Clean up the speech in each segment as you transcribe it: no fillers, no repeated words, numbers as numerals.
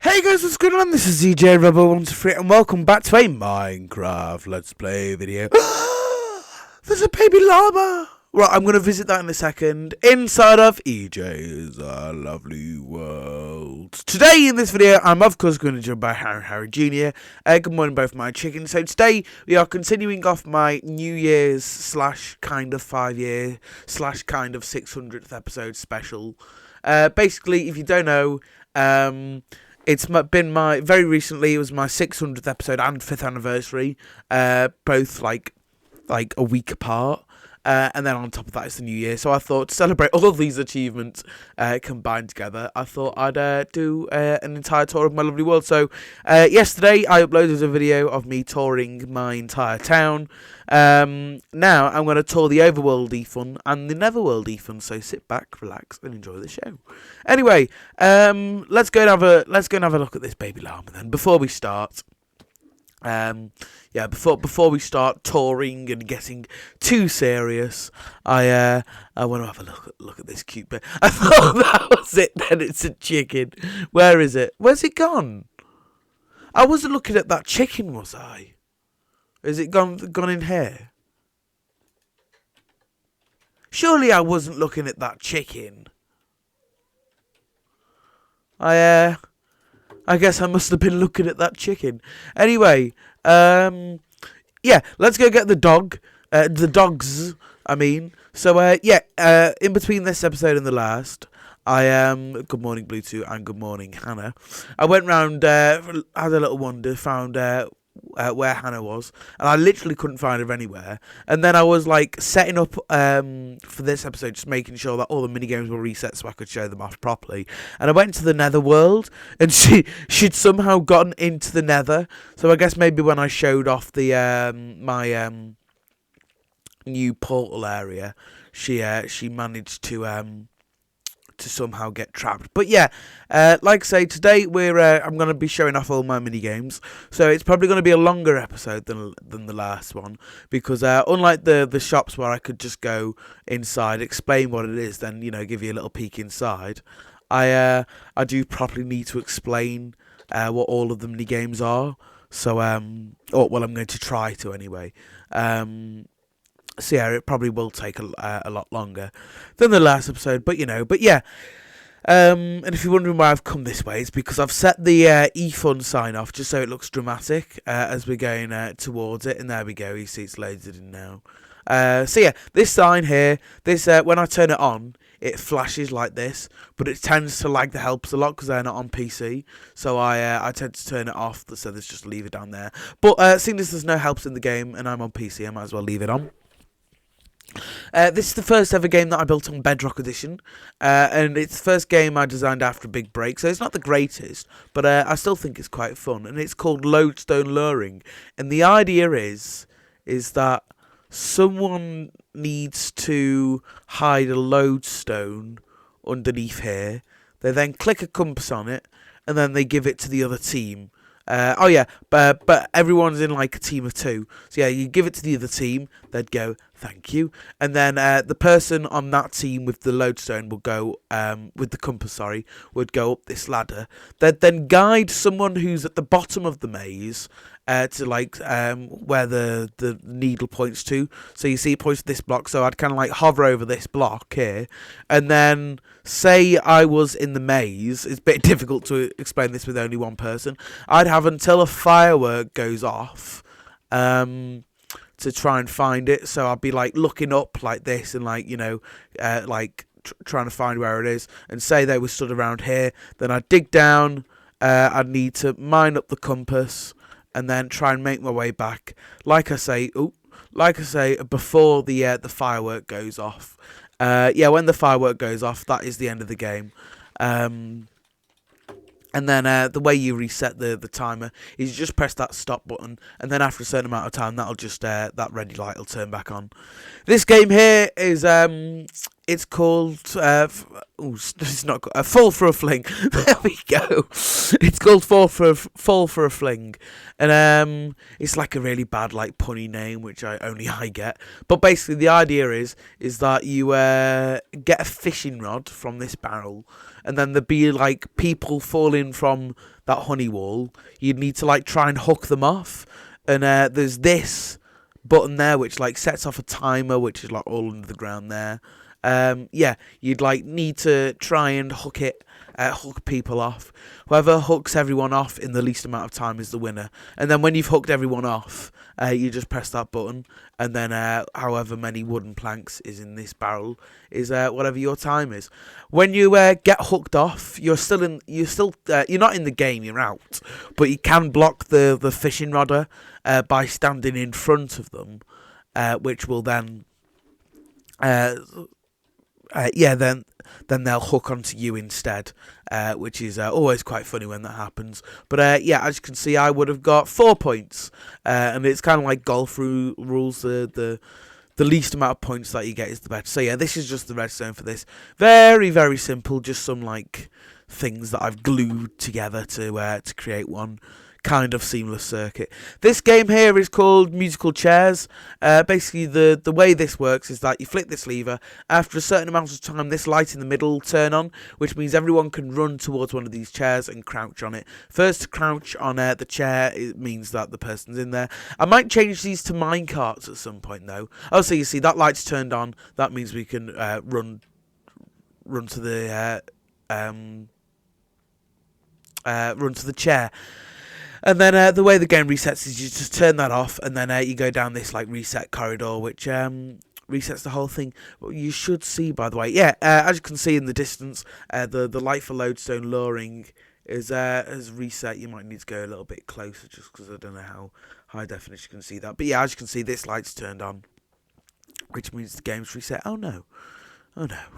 Hey guys, what's going on? This is ZJ Rebel123 and welcome back to a Minecraft Let's Play video. There's a baby llama! Right, I'm going to visit that in a second inside of EJ's lovely world. Today in this video, I'm of course going to join by Harry Jr. Good morning both my chickens. So today we are continuing off my New Year's / kind of 5-year / kind of 600th episode special. Basically, if you don't know, it's been very recently, it was my 600th episode and 5th anniversary, both like a week apart, and then on top of that it's the new year, so I thought to celebrate all of these achievements combined together, I thought I'd do an entire tour of my lovely world. So yesterday I uploaded a video of me touring my entire town. Now I'm going to tour the Overworld Ethan and the Netherworld Ethan, so sit back, relax and enjoy the show. Anyway, let's go and have a look at this baby llama then before we start. Before we start touring and getting too serious, I want to have a look at this cute bit. I thought that was it. Then it's a chicken. Where is it? Where's it gone? I wasn't looking at that chicken, was I? Is it gone in here? Surely I wasn't looking at that chicken. I guess I must have been looking at that chicken. Anyway, yeah, let's go get the dog. The dogs, I mean. So, in between this episode and the last, good morning, Bluetooth, and good morning, Hannah. I went round, had a little wander, found where Hannah was, and I literally couldn't find her anywhere. And then I was like setting up for this episode, just making sure that all the mini games were reset so I could show them off properly. And I went to the Netherworld, and she'd somehow gotten into the Nether. So I guess maybe when I showed off the my new portal area, she managed to somehow get trapped. But yeah, like I say, today I'm going to be showing off all my mini games, so it's probably going to be a longer episode than the last one, because unlike the shops where I could just go inside, explain what it is, then give you a little peek inside, I do properly need to explain what all of the mini games are. So I'm going to try to anyway. So yeah, it probably will take a lot longer than the last episode, but yeah. And if you're wondering why I've come this way, it's because I've set the eFun sign off just so it looks dramatic as we're going towards it, and there we go. You see it's loaded in now. So yeah, this sign here, when I turn it on, it flashes like this, but it tends to lag the helps a lot because they're not on PC. So I tend to turn it off, so let's just leave it down there. But seeing as there's no helps in the game and I'm on PC, I might as well leave it on. This is the first ever game that I built on Bedrock Edition, and it's the first game I designed after a big break, so it's not the greatest, but I still think it's quite fun, and it's called Lodestone Luring, and the idea is that someone needs to hide a lodestone underneath here. They then click a compass on it, and then they give it to the other team. But everyone's in like a team of two. So yeah, you give it to the other team, they'd go, thank you. And then the person on that team with the lodestone will go, with the compass, would go up this ladder. They'd then guide someone who's at the bottom of the maze to where the needle points to. So you see it points to this block, so I'd kind of like hover over this block here, and then say I was in the maze. It's a bit difficult to explain this with only one person. I'd have until a firework goes off to try and find it. So I'd be like looking up like this and trying to find where it is, and say they were stood around here. Then I'd dig down, I'd need to mine up the compass and then try and make my way back. Like I say, before the firework goes off. When the firework goes off, that is the end of the game. And then the way you reset the timer is you just press that stop button, and then after a certain amount of time, that'll just that red light will turn back on. This game here is it's called it's not Fall for a Fling. There we go. It's called Fall for a Fling, and it's like a really bad punny name, which only I get. But basically, the idea is that you get a fishing rod from this barrel, and then there'd be like people falling from that honey wall. You'd need to like try and hook them off, and there's this button there which like sets off a timer, which is like all under the ground there. Yeah, you'd like need to try and hook people off. Whoever hooks everyone off in the least amount of time is the winner. And then when you've hooked everyone off, you just press that button, and then however many wooden planks is in this barrel is whatever your time is. When you get hooked off, you're not in the game, you're out, but you can block the fishing rodder by standing in front of them, which will then then they'll hook onto you instead, which is always quite funny when that happens. But yeah, as you can see, I would have got 4 points, and it's kind of like golf rules. The least amount of points that you get is the better. So yeah, this is just the redstone for this. Very, very simple. Just some like things that I've glued together to create one kind of seamless circuit. This game here is called Musical Chairs. Basically, the way this works is that you flick this lever. After a certain amount of time, this light in the middle will turn on, which means everyone can run towards one of these chairs and crouch on it. First to crouch on the chair, it means that the person's in there. I might change these to minecarts at some point, though. Oh, so you see, that light's turned on. That means we can run to the run to the chair. And then the way the game resets is you just turn that off, and then you go down this like reset corridor, which resets the whole thing. But you should see, by the way, yeah, as you can see in the distance, the light for lodestone luring has reset. You might need to go a little bit closer, just because I don't know how high definition you can see that. But yeah, as you can see, this light's turned on, which means the game's reset. Oh no,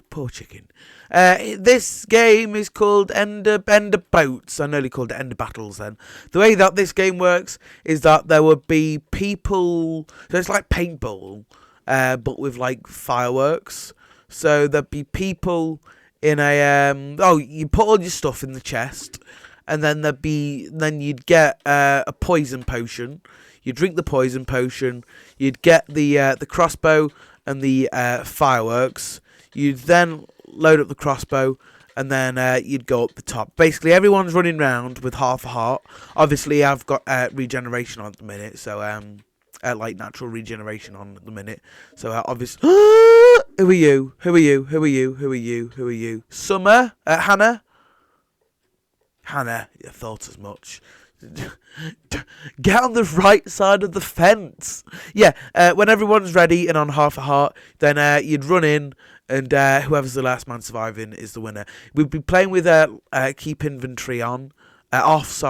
poor chicken. This game is called Ender Boats. I nearly called it Ender Battles then. The way that this game works is that there would be people... So it's like paintball, but with like fireworks. So there'd be people in a... you put all your stuff in the chest, and then then you'd get a poison potion. You drink the poison potion. You'd get the crossbow and the fireworks. You'd then load up the crossbow, and then you'd go up the top. Basically, everyone's running around with half a heart. Obviously, I've got regeneration on at the minute, so like natural regeneration on at the minute. So obviously, who are you? Who are you? Who are you? Who are you? Who are you? Summer? Hannah? Hannah, I thought as much. Get on the right side of the fence. Yeah, when everyone's ready and on half a heart, then you'd run in, and whoever's the last man surviving is the winner. We'd be playing with keep inventory off,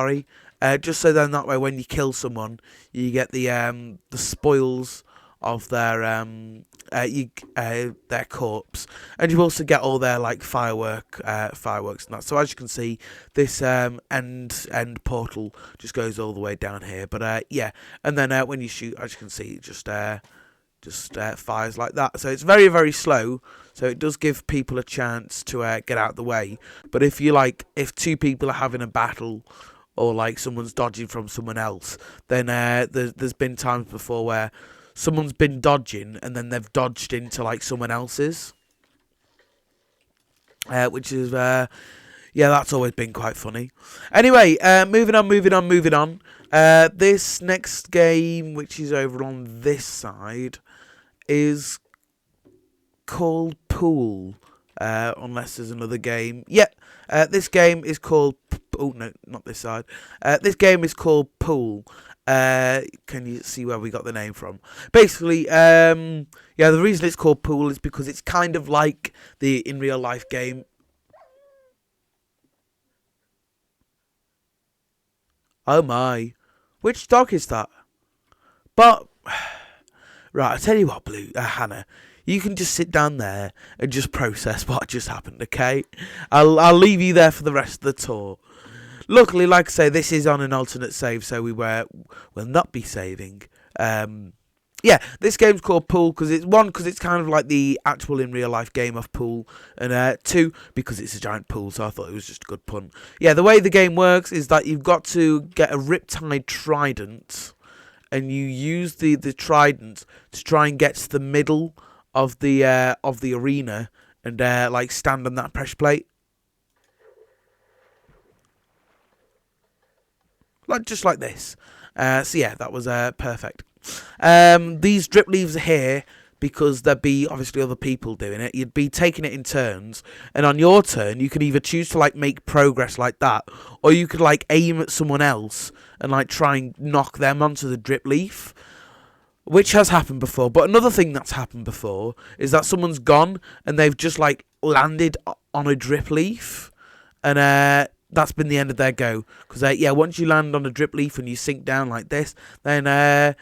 just so then that way when you kill someone, you get the spoils of their corpse, and you also get all their like fireworks and that. So as you can see, this end portal just goes all the way down here. But yeah, and then when you shoot, as you can see, it just fires like that. So it's very, very slow. So it does give people a chance to get out of the way. But if if two people are having a battle, or like someone's dodging from someone else, then there's been times before where someone's been dodging and then they've dodged into like someone else's, which is that's always been quite funny. Anyway, moving on. This next game, which is over on this side, is called Pool. Unless there's another game. Yeah, this game is called... Oh, no, not this side. This game is called Pool. Can you see where we got the name from? Basically, the reason it's called Pool is because it's kind of like the in real life game. Oh my. Which dog is that? But, right, I'll tell you what, Hannah. You can just sit down there and just process what just happened, okay? I'll leave you there for the rest of the tour. Luckily, like I say, this is on an alternate save, so we will not be saving. Yeah, this game's called Pool because it's kind of like the actual in real life game of pool, and 2 because it's a giant pool. So I thought it was just a good pun. Yeah, the way the game works is that you've got to get a Riptide Trident, and you use the trident to try and get to the middle of the arena and like stand on that pressure plate. just like this. So yeah, that was perfect. These drip leaves are here because there'd be obviously other people doing it. You'd be taking it in turns, and on your turn, you could either choose to like make progress like that, or you could like aim at someone else and like try and knock them onto the drip leaf, which has happened before. But another thing that's happened before is that someone's gone and they've just like landed on a drip leaf, and that's been the end of their go. Because yeah, once you land on a drip leaf and you sink down like this, then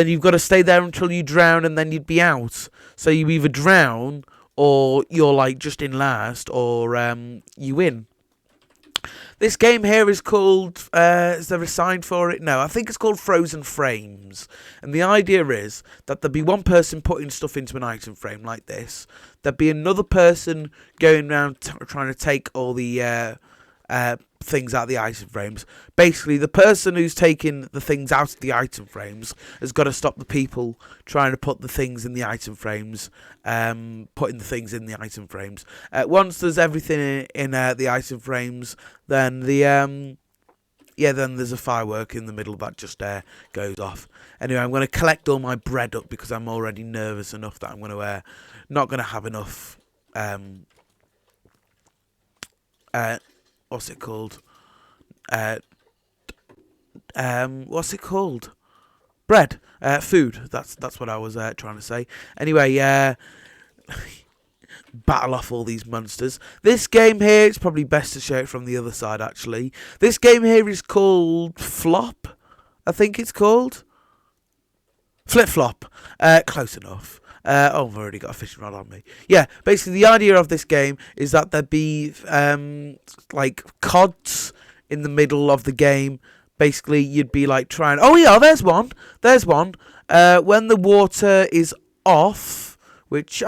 you've got to stay there until you drown, and then you'd be out. So you either drown, or you're like just in last, or you win. This game here is called, is there a sign for it? No, I think it's called Frozen Frames. And the idea is that there'd be one person putting stuff into an item frame like this. There'd be another person going around trying to take all the things out of the item frames. Basically, the person who's taking the things out of the item frames has got to stop the people trying to put the things in the item frames, putting the things in the item frames. Once there's everything in the item frames, then then there's a firework in the middle that just goes off. Anyway, I'm going to collect all my bread up because I'm already nervous enough that I'm going to not going to have enough. What's it called? What's it called? Bread. Food. That's what I was trying to say. Anyway, battle off all these monsters. This game here, it's probably best to show it from the other side, actually. This game here is called Flop, I think it's called. Flip Flop. Close enough. I've already got a fishing rod on me. Yeah, basically the idea of this game is that there'd be like cods in the middle of the game. Basically, you'd be like trying. Oh yeah, there's one. There's one. When the water is off, which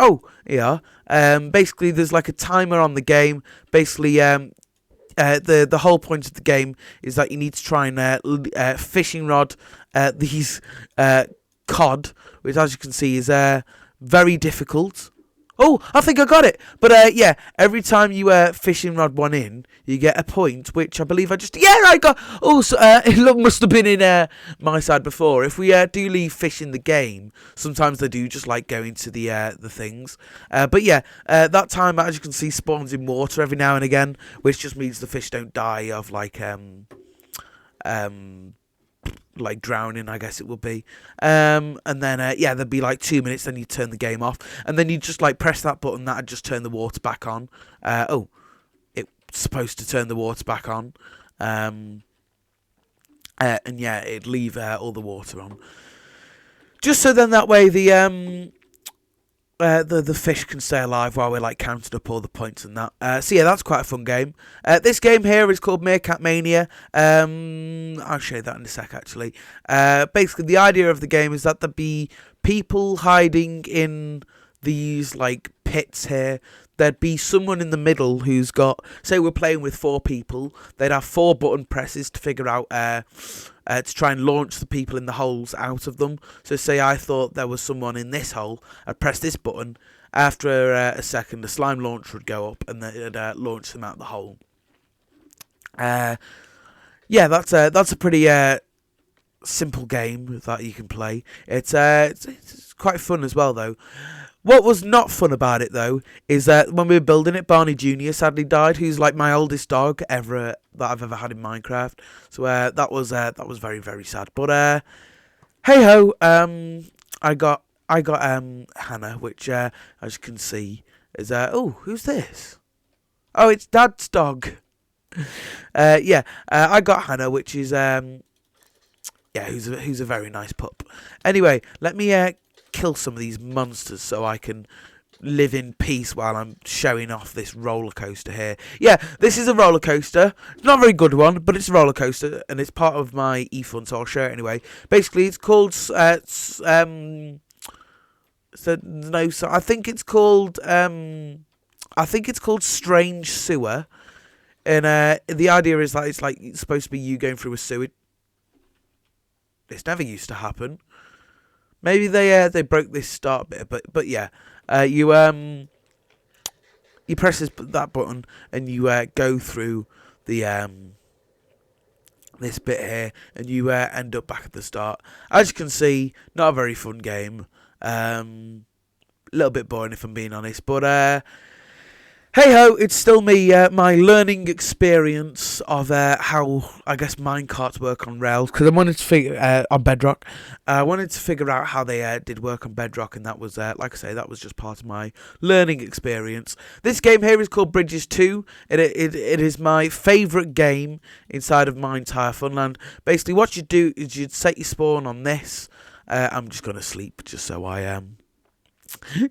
basically there's like a timer on the game. Basically, the whole point of the game is that you need to try and fishing rod these cod, which as you can see is very difficult. Oh, I think I got it. But yeah, every time you fishing rod one in, you get a point, which I believe I got. Oh, so, it must have been in my side before. If we do leave fish in the game, sometimes they do just like go into the things. But yeah, that time, as you can see, spawns in water every now and again, which just means the fish don't die of like drowning, I guess it would be. And then there'd be like 2 minutes, then you turn the game off, and then you just like press that button that'd just turn the water back on. It's supposed to turn the water back on. And yeah, it'd leave all the water on, just so then that way the fish can stay alive while we're like counting up all the points and that. So yeah, that's quite a fun game. This game here is called Meerkat Mania. I'll show you that in a sec actually. Basically the idea of the game is that there'd be people hiding in these like pits here. There'd be someone in the middle who's got, say we're playing with 4 people, they'd have 4 button presses to figure out to try and launch the people in the holes out of them. So say I thought there was someone in this hole, I'd press this button. After a second, the slime launcher would go up and it'd launch them out the hole. Yeah, that's a pretty simple game that you can play. It's quite fun as well, though. What was not fun about it, though, is that when we were building it, Barney Jr. sadly died, who's like my oldest dog ever that I've ever had in Minecraft. So that was very, very sad. But hey ho, I got Hannah, which as you can see is who's this? Oh, it's Dad's dog. I got Hannah, which is who's a very nice pup. Anyway, let me kill some of these monsters so I can live in peace while I'm showing off this roller coaster here. Yeah, this is a roller coaster. It's not a very good one, but it's a roller coaster and it's part of my eFun, so I'll show it anyway. Basically, it's called I think it's called Strange Sewer. And the idea is that it's supposed to be you going through a sewer. It's never used to happen. Maybe they broke this start bit, but yeah, you press that button and you go through the this bit here, and you end up back at the start. As you can see, not a very fun game. A little bit boring if I'm being honest, but hey ho, it's still me, my learning experience of how I guess minecarts work on Rails, because I wanted to figure on Bedrock. I wanted to figure out how they did work on Bedrock, and that was, like I say, that was just part of my learning experience. This game here is called Bridges 2. It is my favourite game inside of my entire Funland. Basically, what you do is you'd set your spawn on this. I'm just going to sleep, just so I am.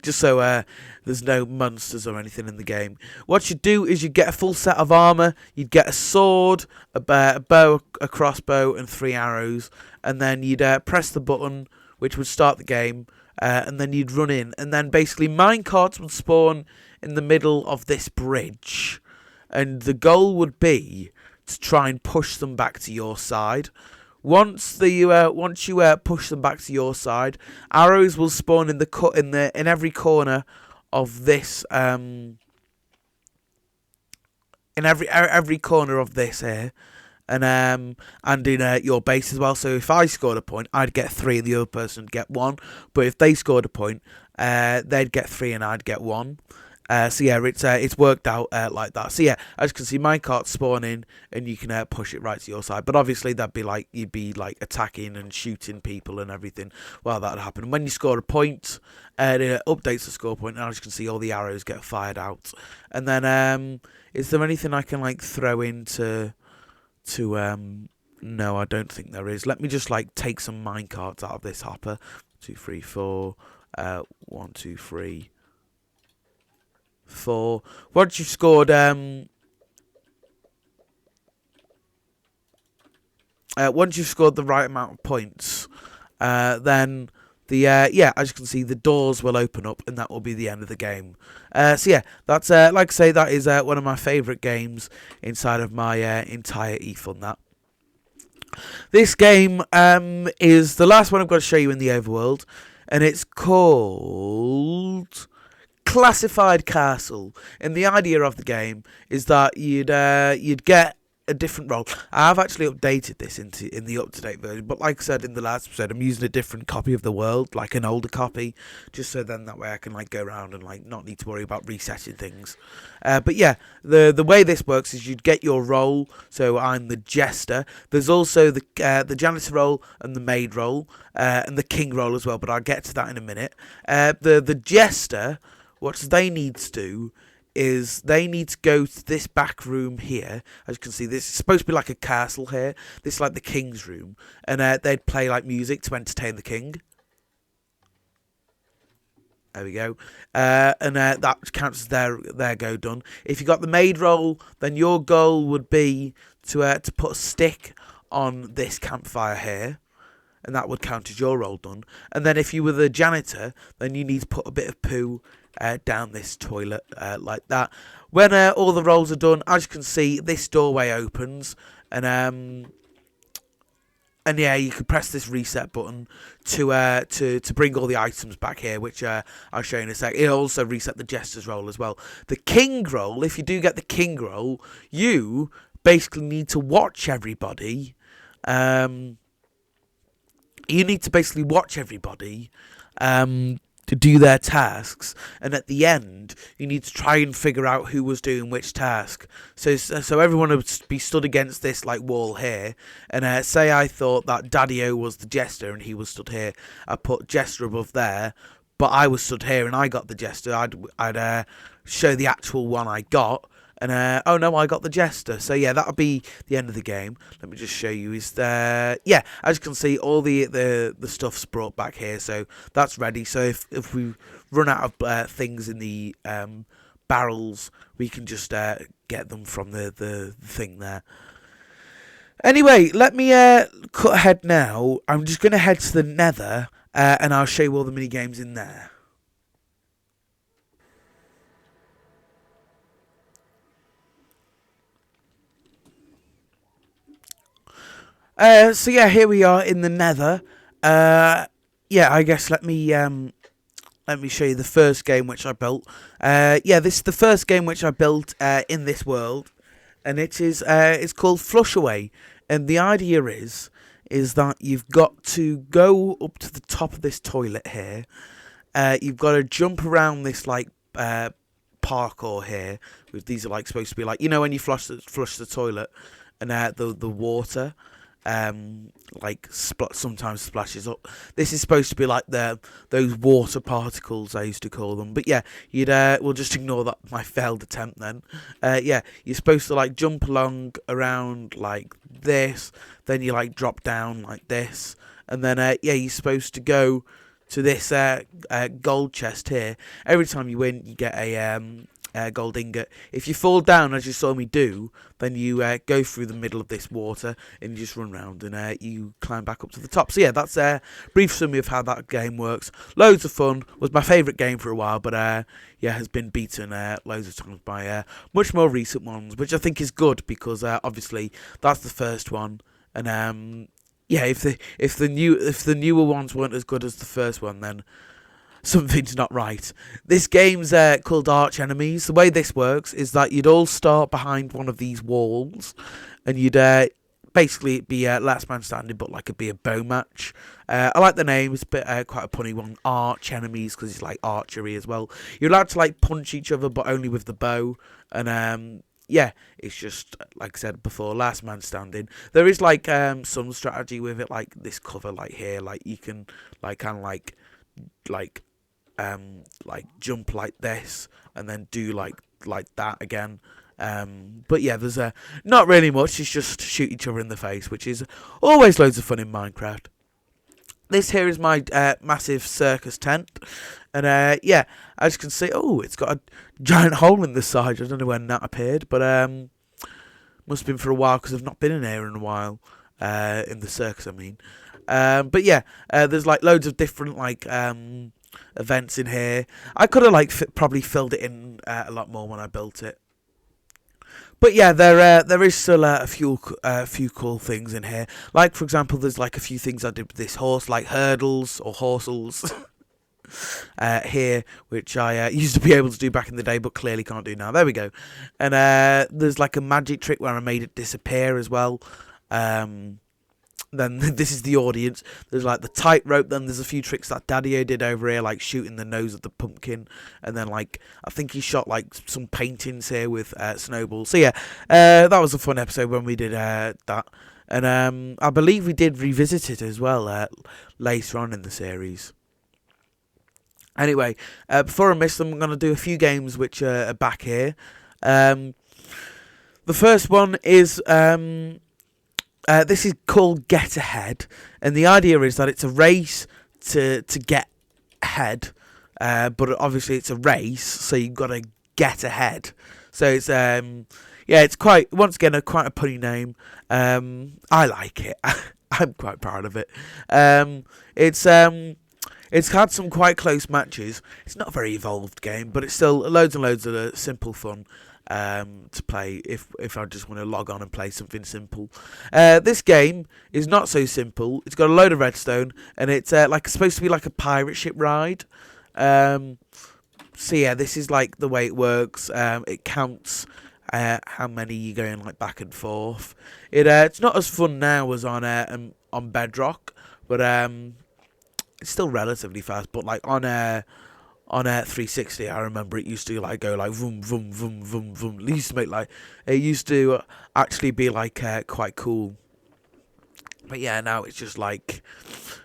Just so there's no monsters or anything in the game. What you do is you get a full set of armour, you'd get a sword, a bow, a crossbow and 3 arrows, and then you'd press the button which would start the game, and then you'd run in, and then basically minecarts would spawn in the middle of this bridge, and the goal would be to try and push them back to your side. Once you push them back to your side, arrows will spawn in every corner of this in every corner of this here, and in your base as well. So if I scored a point, I'd get 3 and the other person would get 1. But if they scored a point, they'd get 3 and I'd get 1. So yeah, it's worked out like that. So yeah, as you can see, minecarts spawn in, and you can push it right to your side. But obviously, you'd be like attacking and shooting people and everything while that would happen. And when you score a point, it updates the score point, and as you can see, all the arrows get fired out. And then, is there anything I can like throw into No, I don't think there is. Let me just like take some minecarts out of this hopper. 2, 3, 4. 1, 2, 3. 4. Once you've scored the right amount of points, then the as you can see, the doors will open up, and that will be the end of the game. So yeah, that's like I say, that is one of my favourite games inside of my entire eFun. That this game is the last one I've got to show you in the overworld, and it's called Classified Castle. And the idea of the game is that you'd get a different role. I have actually updated this in the up-to-date version, but like I said in the last episode, I'm using a different copy of the world, like an older copy, just so then that way I can like go around and like not need to worry about resetting things. But yeah, the way this works is you'd get your role. So I'm the jester. There's also the janitor role and the maid role, and the king role as well, but I'll get to that in a minute. The jester, what they need to do is they need to go to this back room here. As you can see, this is supposed to be like a castle here. This is like the king's room. And they'd play like music to entertain the king. There we go. And that counts as their go done. If you got the maid role, then your goal would be to put a stick on this campfire here. And that would count as your role done. And then if you were the janitor, then you need to put a bit of poo down this toilet like that. When all the rolls are done, as you can see, this doorway opens, and yeah, you can press this reset button to bring all the items back here, which I'll show you in a sec. It'll also reset the jester's roll as well. The king roll, if you do get the king roll, you basically need to watch everybody. You need to basically watch everybody to do their tasks, and at the end you need to try and figure out who was doing which task. So everyone would be stood against this like wall here, and say I thought that Daddy-O was the jester and he was stood here. I put jester above there, but I was stood here and I got the jester. I'd show the actual one I got, and oh no, I got the jester. So yeah, that'll be the end of the game. Let me just show you. Is there? Yeah, as you can see, all the stuff's brought back here, so that's ready. So if we run out of things in the barrels, we can just get them from the thing there. Anyway, let me cut ahead now. I'm just going to head to the Nether, and I'll show you all the mini games in there. So yeah, here we are in the Nether. Yeah, I guess let me show you the first game which I built. Yeah, this is the first game which I built in this world. and it's called Flush Away, and the idea is that you've got to go up to the top of this toilet here. You've got to jump around this like parkour here. These are like supposed to be like, when you flush the toilet, and the water sometimes splashes up. This is supposed to be like those water particles, I used to call them. But yeah, we'll just ignore that my failed attempt then. Yeah, you're supposed to like jump along around like this, then you like drop down like this, and then you're supposed to go to this gold chest here. Every time you win, you get a gold ingot. If you fall down, as you saw me do, then you go through the middle of this water and you just run around and you climb back up to the top. So yeah, that's a brief summary of how that game works. Loads of fun. Was my favourite game for a while, but has been beaten loads of times by much more recent ones, which I think is good because obviously that's the first one, and if the newer ones weren't as good as the first one, then something's not right. This game's called Arch Enemies. The way this works is that you'd all start behind one of these walls, and you'd basically be last man standing, but like it'd be a bow match. I like the name. It's a bit quite a punny one, Arch Enemies, because it's like archery as well. You're allowed to like punch each other, but only with the bow, and it's just, like I said before, last man standing. There is like some strategy with it, like this cover like here, like you can like kind of like jump like this and then do like that again. But yeah, there's not really much. It's just shoot each other in the face, which is always loads of fun in Minecraft. This here is my massive circus tent, and as you can see, it's got a giant hole in the side. I don't know when that appeared, but must have been for a while because I've not been in here in a while. In the circus, I mean. But yeah, there's like loads of different like events in here. I could have probably filled it in a lot more when I built it. But yeah, there is still a few cool things in here. Like, for example, there's like a few things I did with this horse, like hurdles or horsels here, which I used to be able to do back in the day, but clearly can't do now. There we go. And there's like a magic trick where I made it disappear as well. Then this is the audience. There's like the tightrope. Then there's a few tricks that Daddy-O did over here, like shooting the nose of the pumpkin. And then like I think he shot like some paintings here with snowballs. So yeah, that was a fun episode when we did that. And I believe we did revisit it as well later on in the series. Anyway, before I miss them, I'm going to do a few games which are back here. The first one is... this is called Get Ahead, and the idea is that it's a race to get ahead, but obviously it's a race, so you've got to get ahead. So it's it's quite, once again, quite a punny name. I like it. I'm quite proud of it. It's had some quite close matches. It's not a very evolved game, but it's still loads and loads of simple fun. To play if I just want to log on and play something simple. This game is not so simple. It's got a load of redstone, and it's supposed to be like a pirate ship ride. So yeah, this is like the way it works. It counts how many you're going like back and forth. It's not as fun now as on Bedrock, but it's still relatively fast. But like on 360, I remember it used to like go like vroom vroom vroom vroom vroom. It used to make like, it used to actually be like quite cool. But yeah, now it's just like,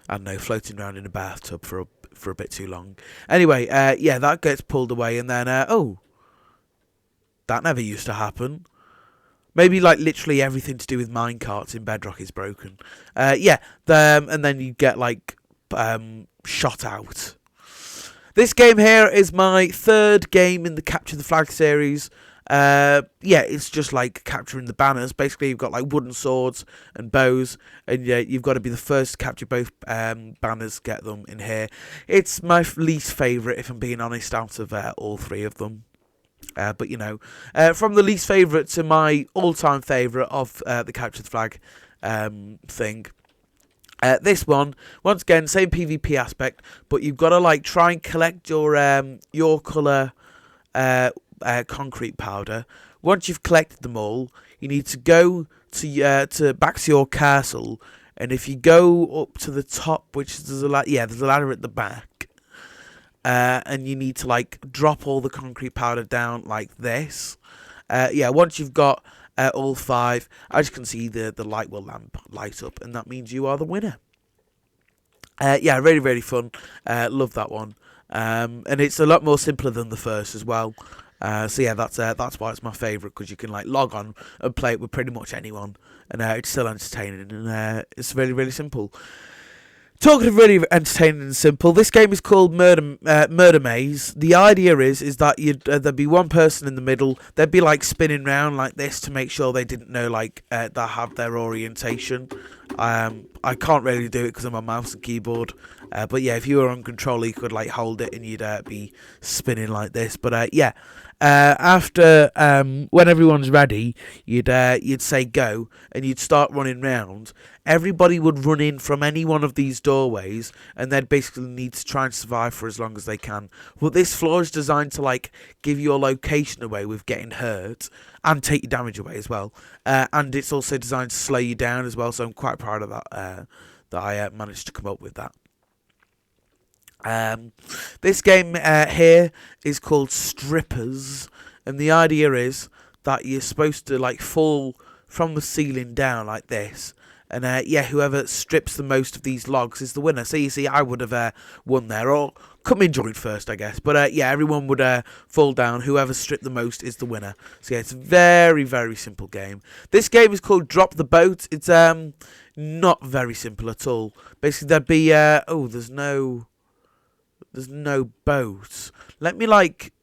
I don't know, floating around in a bathtub for a bit too long. Anyway, that gets pulled away, and then that never used to happen. Maybe like literally everything to do with minecarts in Bedrock is broken. And then you get like shot out. This game here is my third game in the Capture the Flag series. It's just like capturing the banners. Basically, you've got like wooden swords and bows, and you've got to be the first to capture both banners, get them in here. It's my least favourite, if I'm being honest, out of all three of them. But from the least favourite to my all-time favourite of the Capture the Flag thing. This one, once again, same PvP aspect, but you've got to like try and collect your colour concrete powder. Once you've collected them all, you need to go to back to your castle, and if you go up to the top, which there's a there's a ladder at the back, and you need to like drop all the concrete powder down like this. Once you've got all 5, as you can see, the light will light up, and that means you are the winner. Really, really fun. Love that one. And it's a lot more simpler than the first as well. That's why it's my favourite, because you can like log on and play it with pretty much anyone, and it's still entertaining, and it's really, really simple. Talking of really entertaining and simple, this game is called Murder Maze. The idea is that there'd be one person in the middle. They'd be like spinning around like this to make sure they didn't know that have their orientation. I can't really do it because I'm on mouse and keyboard. But yeah, if you were on controller, you could like hold it and you'd be spinning like this. But after when everyone's ready, you'd say go, and you'd start running round. Everybody would run in from any one of these doorways, and they'd basically need to try and survive for as long as they can. But this floor is designed to like give your location away with getting hurt, and take your damage away as well. And it's also designed to slow you down as well. So I'm quite proud of that. That I managed to come up with that. This game here is called Strippers, and the idea is that you're supposed to like fall from the ceiling down like this, and whoever strips the most of these logs is the winner. So you see, I would have won there, or come in joint first, I guess. But everyone would fall down. Whoever stripped the most is the winner. So yeah, it's a very, very simple game. This game is called Drop the Boat. It's not very simple at all. Basically, there'd be there's no boat. Let me like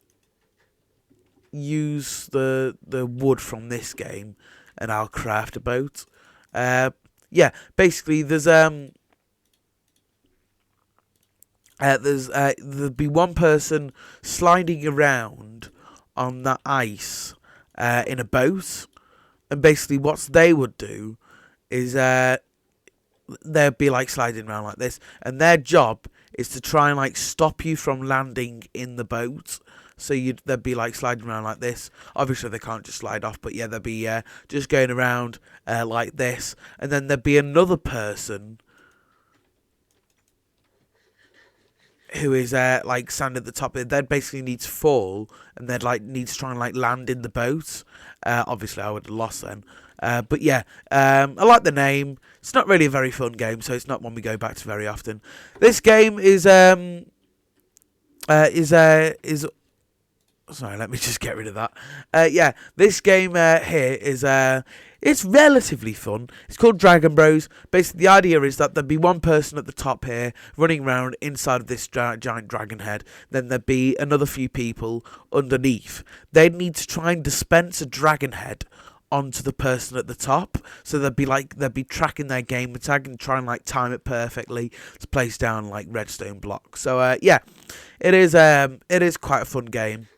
use the wood from this game, and I'll craft a boat. Basically there'd be one person sliding around on the ice in a boat, and basically what they would do is they'd be like sliding around like this, and their job is to try and like stop you from landing in the boat. So they'd be like sliding around like this. Obviously they can't just slide off, but yeah, they'd be just going around like this, and then there'd be another person who is like standing at the top. They'd basically need to fall, and they'd like need to try and like land in the boat. Obviously I would have lost then. But yeah, I like the name. It's not really a very fun game, so it's not one we go back to very often. This game is sorry, let me just get rid of that. This game here is it's relatively fun. It's called Dragon Bros. Basically, the idea is that there'd be one person at the top here running around inside of this giant dragon head. Then there'd be another few people underneath. They'd need to try and dispense a dragon head onto the person at the top, so they'd be tracking their gamer tag and try and like time it perfectly to place down like redstone blocks. So it is quite a fun game,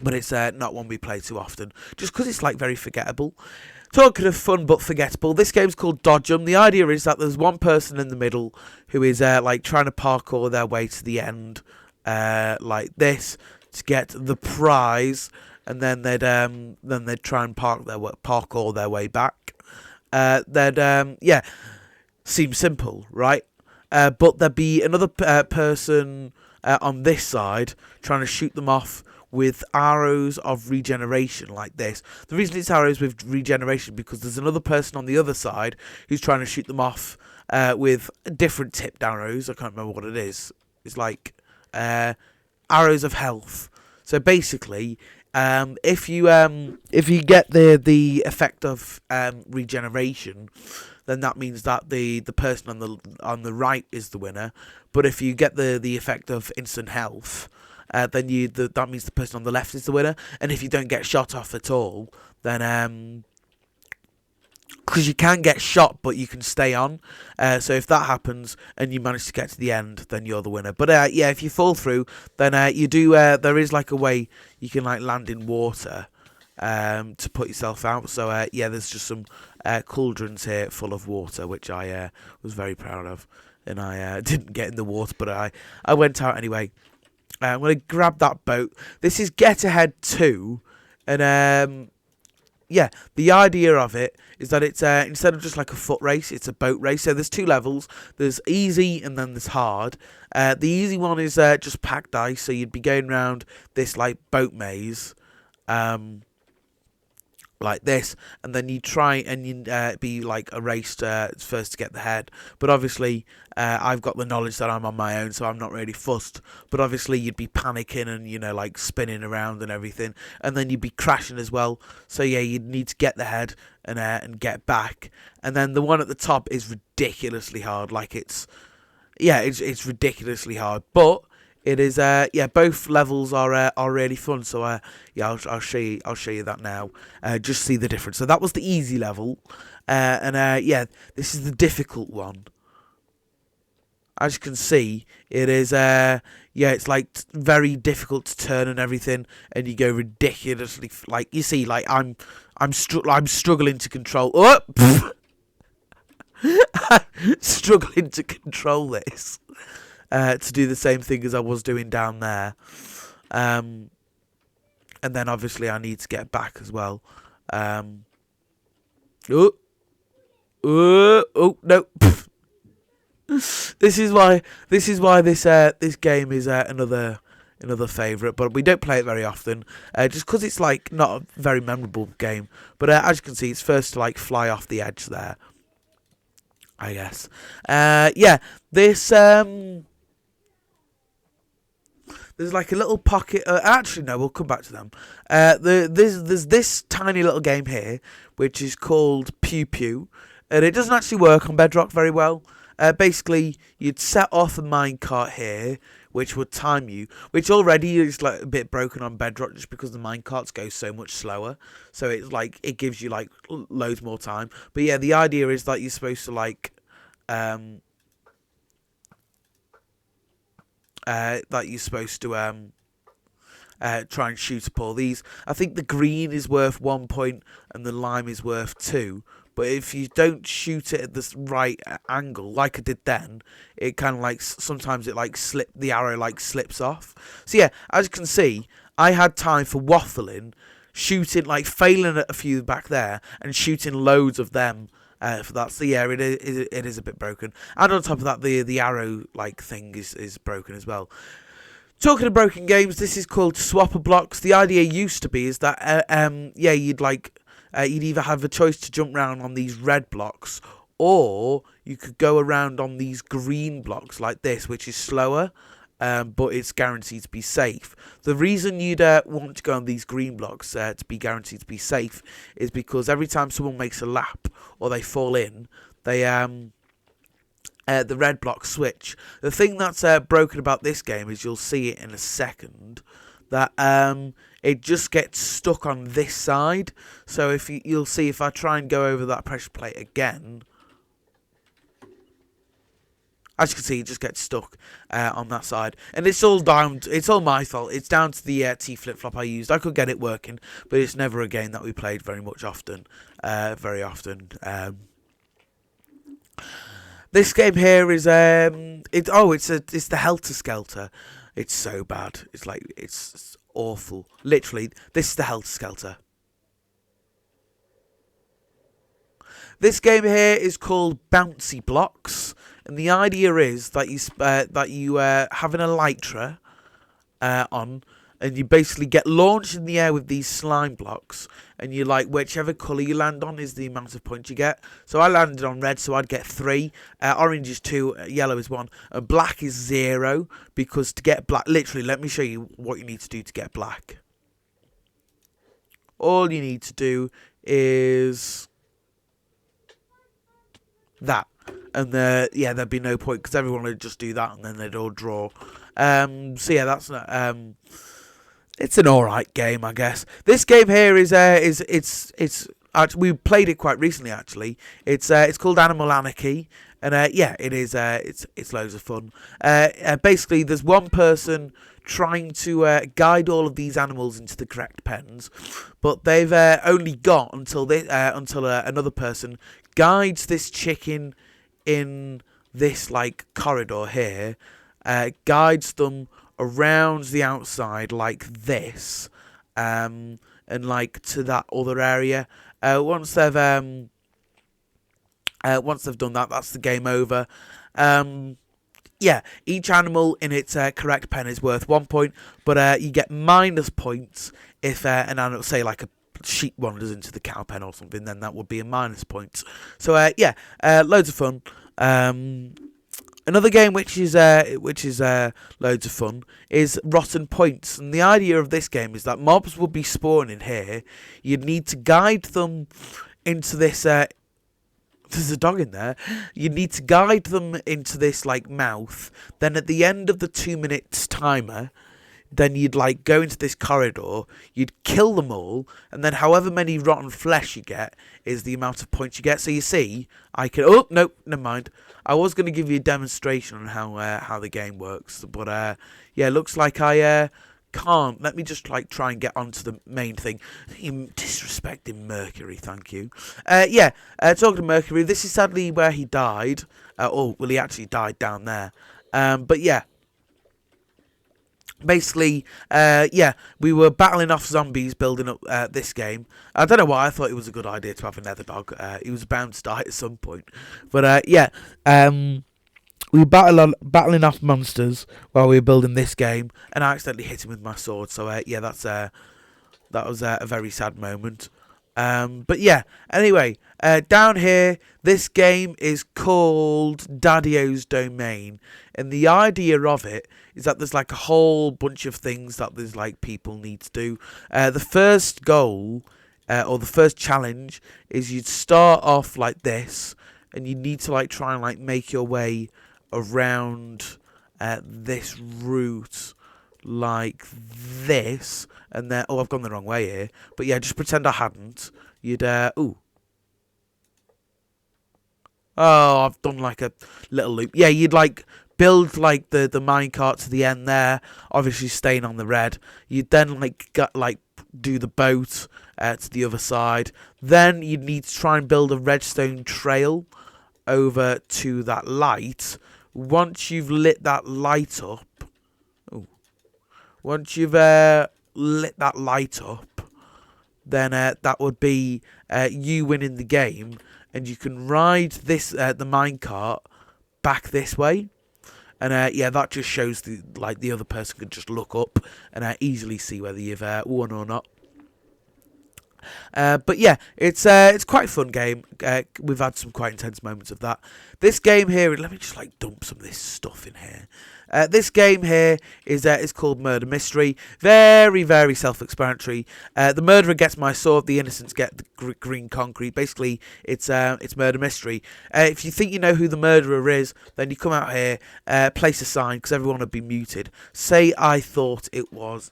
but it's not one we play too often, just because it's like very forgettable. Talking of fun but forgettable, this game's called Dodge 'em. The idea is that there's one person in the middle who is like trying to parkour their way to the end, like this, to get the prize. And then they'd try and parkour their way back. Seems simple, right? But there'd be another person on this side trying to shoot them off with arrows of regeneration like this. The reason it's arrows with regeneration because there's another person on the other side who's trying to shoot them off with different tipped arrows. I can't remember what it is. It's like arrows of health. So basically, if you get the effect of regeneration, then that means that the person on the right is the winner. But if you get the effect of instant health, then that means the person on the left is the winner. And if you don't get shot off at all, then because you can get shot, but you can stay on. So if that happens and you manage to get to the end, then you're the winner. But if you fall through, then you do. There is like a way you can like land in water to put yourself out. So there's just some cauldrons here full of water, which I was very proud of. And I didn't get in the water, but I went out anyway. I'm going to grab that boat. This is Get Ahead 2. And yeah, the idea of it is that it's instead of just like a foot race, it's a boat race. So there's two levels. There's easy and then there's hard. The easy one is just packed ice, so you'd be going around this like boat maze, like this, and then you try and you be like a race first to get the head. But obviously, I've got the knowledge that I'm on my own, so I'm not really fussed. But obviously, you'd be panicking and like spinning around and everything, and then you'd be crashing as well. So yeah, you'd need to get the head and get back. And then the one at the top is ridiculously hard. Like it's ridiculously hard, but it is both levels are really fun. So I'll show you that now. Just see the difference. So that was the easy level, and this is the difficult one. As you can see, it is it's like very difficult to turn and everything, and you go ridiculously like you see like I'm struggling to control. Oh, struggling to control this. To do the same thing as I was doing down there. And then obviously I need to get back as well. Oh no. This is why this game is another favourite, but we don't play it very often, just because it's like not a very memorable game. But as you can see, it's first to like fly off the edge there, I guess. This there's like a little pocket. Actually, no, we'll come back to them. There's this tiny little game here, which is called Pew Pew, and it doesn't actually work on Bedrock very well. Basically, you'd set off a minecart here, which would time you, which already is like a bit broken on Bedrock, just because the minecarts go so much slower. So it's like it gives you like loads more time. But yeah, the idea is that you're supposed to like try and shoot up all these. I think the green is worth 1 point and the lime is worth 2. But if you don't shoot it at this right angle, like I did then, it kind of like sometimes it like the arrow like slips off. So yeah, as you can see, I had time for waffling, shooting like failing at a few back there and shooting loads of them. For that, so yeah, it is a bit broken, and on top of that, the arrow like thing is broken as well. Talking of broken games, this is called Swapper Blocks. The idea used to be is that you'd either have a choice to jump around on these red blocks, or you could go around on these green blocks like this, which is slower. But it's guaranteed to be safe. The reason you'd want to go on these green blocks to be guaranteed to be safe is because every time someone makes a lap or they fall in, they the red blocks switch. The thing that's broken about this game is you'll see it in a second that it just gets stuck on this side. So if you'll see if I try and go over that pressure plate again. As you can see, it just gets stuck on that side. And it's all my fault. It's down to the T flip-flop I used. I could get it working, but it's never a game that we played very often. This game here is it's the Helter Skelter. It's so bad. It's awful. Literally, this is the Helter Skelter. This game here is called Bouncy Blocks. And the idea is that you have an elytra on, and you basically get launched in the air with these slime blocks, and you like whichever colour you land on is the amount of points you get. So I landed on red, so I'd get 3. Orange is 2, yellow is 1, and black is 0. Because to get black, literally, let me show you what you need to do to get black. All you need to do is that. And there'd be no point because everyone would just do that and then they'd all draw. So yeah, that's not. It's an alright game, I guess. This game here is we played it quite recently actually. It's called Animal Anarchy, and it is. It's loads of fun. Basically, there's one person trying to guide all of these animals into the correct pens, but they've only got until another person guides this chicken in this like corridor here, guides them around the outside like this, and and like to that other area. Once they've done that, that's the game over. Yeah, each animal in its correct pen is worth 1 point, but you get minus points if an animal, say like a sheep wanders into the cow pen or something, then that would be a minus point. So yeah, loads of fun. Another game which is loads of fun is Rotten Points, and the idea of this game is that mobs will be spawning here. You'd need to guide them into this. There's a dog in there. You need to guide them into this like mouth. Then at the end of the 2 minutes timer, then you'd like go into this corridor. You'd kill them all, and then however many rotten flesh you get is the amount of points you get. So you see, I can. Oh no, never mind. I was going to give you a demonstration on how the game works, but yeah, it looks like I can't. Let me just like try and get onto the main thing. You disrespecting Mercury, thank you. Yeah, talking to Mercury, this is sadly where he died. Well, he actually died down there. But yeah, basically, yeah, we were battling off zombies building up this game. I don't know why I thought it was a good idea to have a nether dog. He was bound to die at some point. But yeah, we were battling off monsters while we were building this game, and I accidentally hit him with my sword. So yeah, that was a very sad moment. But yeah, anyway, down here, this game is called Daddy-O's Domain, and the idea of it is that there's like a whole bunch of things that there's like people need to do. The first goal, or the first challenge, is you'd start off like this, and you need to like try and like make your way around this route like this, and then I've gone the wrong way here, but yeah, just pretend I hadn't. You'd oh, I've done like a little loop. Yeah, you'd like build like the minecart to the end there, obviously staying on the red. You'd then like do the boat to the other side. Then you'd need to try and build a redstone trail over to that light. Once you've lit that light up, once you've lit that light up, then that would be you winning the game, and you can ride this the minecart back this way, and yeah, that just shows the other person can just look up and easily see whether you've won or not. But yeah, it's quite a fun game. We've had some quite intense moments of that. This game here, let me just like dump some of this stuff in here. This game here is called Murder Mystery. Very, very self-explanatory. The murderer gets my sword. The innocents get the green concrete. Basically, it's Murder Mystery. If you think you know who the murderer is, then you come out here, place a sign, because everyone would be muted. Say I thought it was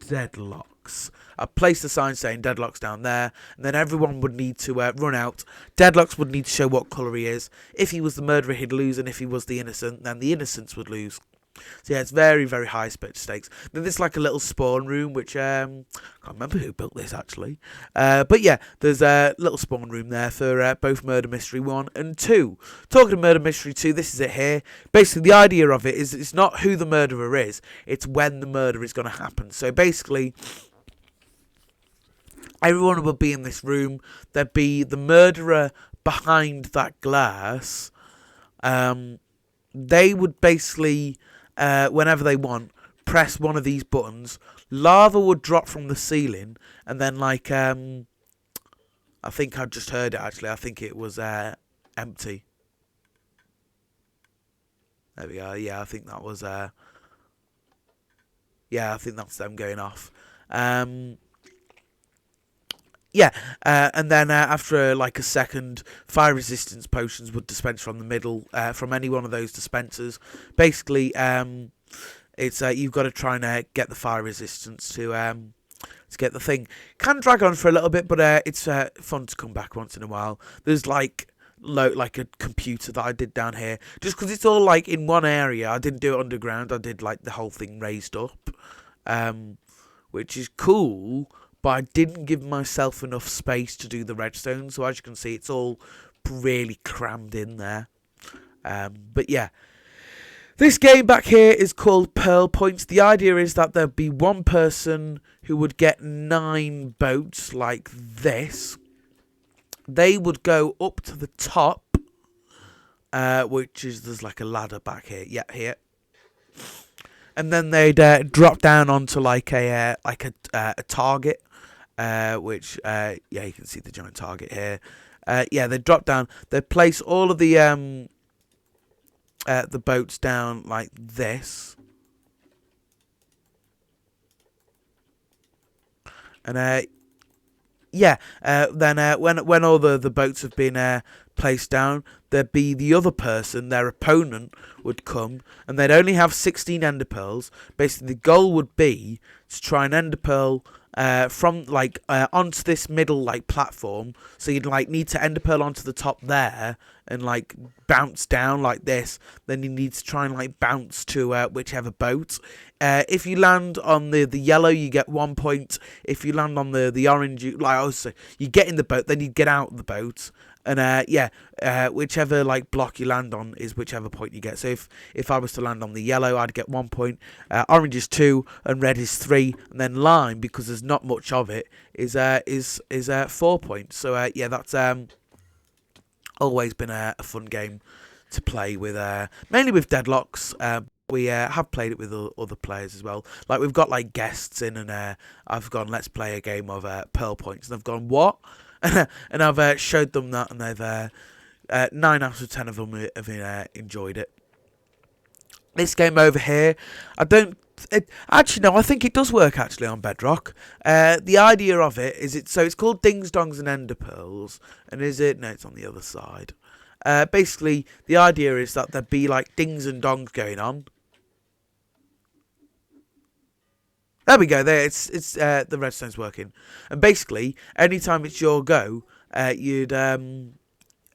Deadlocks. I placed a sign saying Deadlocks down there, and then everyone would need to run out. Deadlocks would need to show what colour he is. If he was the murderer, he'd lose, and if he was the innocent, then the innocents would lose. So yeah, it's very, very high stakes. Then there's like a little spawn room, which I can't remember who built this actually. But yeah, there's a little spawn room there for both Murder Mystery 1 and 2. Talking to Murder Mystery 2, this is it here. Basically, the idea of it is it's not who the murderer is, it's when the murder is going to happen. So basically, everyone would be in this room. There'd be the murderer behind that glass. They would basically, whenever they want, press one of these buttons. Lava would drop from the ceiling, and then like I think I just heard it actually. I think it was empty. There we go. Yeah, I think that was yeah, I think that's them going off. Yeah, and then after like a second, fire resistance potions would dispense from the middle, from any one of those dispensers. Basically, it's you've got to try and get the fire resistance to get the thing. Can drag on for a little bit, but it's fun to come back once in a while. There's like a computer that I did down here, just because it's all like in one area. I didn't do it underground. I did like the whole thing raised up, which is cool. But I didn't give myself enough space to do the redstone, so as you can see, it's all really crammed in there. But yeah, This game back here is called Pearl Points. The idea is that there'd be one person who would get 9 boats like this. They would go up to the top, which is, there's like a ladder back here. Yeah, here. And then they'd drop down onto like a target, which yeah, you can see the giant target here. Yeah, they'd drop down. They'd place all of the boats down like this, and yeah, then when all the boats have been placed down, there'd be the other person, their opponent, would come, and they'd only have 16 ender pearls. Basically, the goal would be to try an ender pearl from like onto this middle like platform. So you'd like need to ender pearl onto the top there and like bounce down like this. Then you need to try and like bounce to whichever boat. If you land on the yellow, you get 1 point. If you land on the orange, you get in the boat, then you get out of the boat. And yeah, whichever like block you land on is whichever point you get. So if I was to land on the yellow, I'd get 1 point. Orange is 2, and red is 3, and then lime, because there's not much of it, is 4 points. So yeah, that's always been a fun game to play with, mainly with Deadlocks. We have played it with other players as well. Like, we've got like guests in, and I've gone, let's play a game of Pearl Points, and they've gone, what? And I've showed them that, and they've 9 out of 10 of them have enjoyed it. This game over here, actually no, I think it does work actually on Bedrock. The idea of it is it's called Dings Dongs and Ender Pearls, and is it? No, it's on the other side. Basically, the idea is that there'd be like dings and dongs going on. There we go. There, it's the redstone's working, and basically, anytime it's your go, you'd go,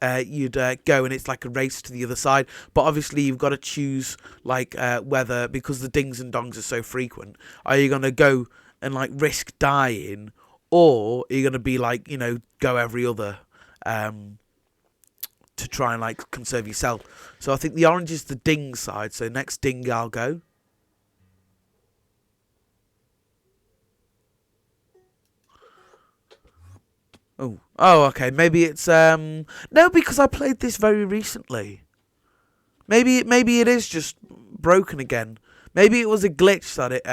and it's like a race to the other side. But obviously, you've got to choose like whether, because the dings and dongs are so frequent, are you gonna go and like risk dying, or are you gonna be like, you know, go every other to try and like conserve yourself? So I think the orange is the ding side. So next ding, I'll go. Oh, okay. Maybe it's no, because I played this very recently. Maybe it is just broken again. Maybe it was a glitch that it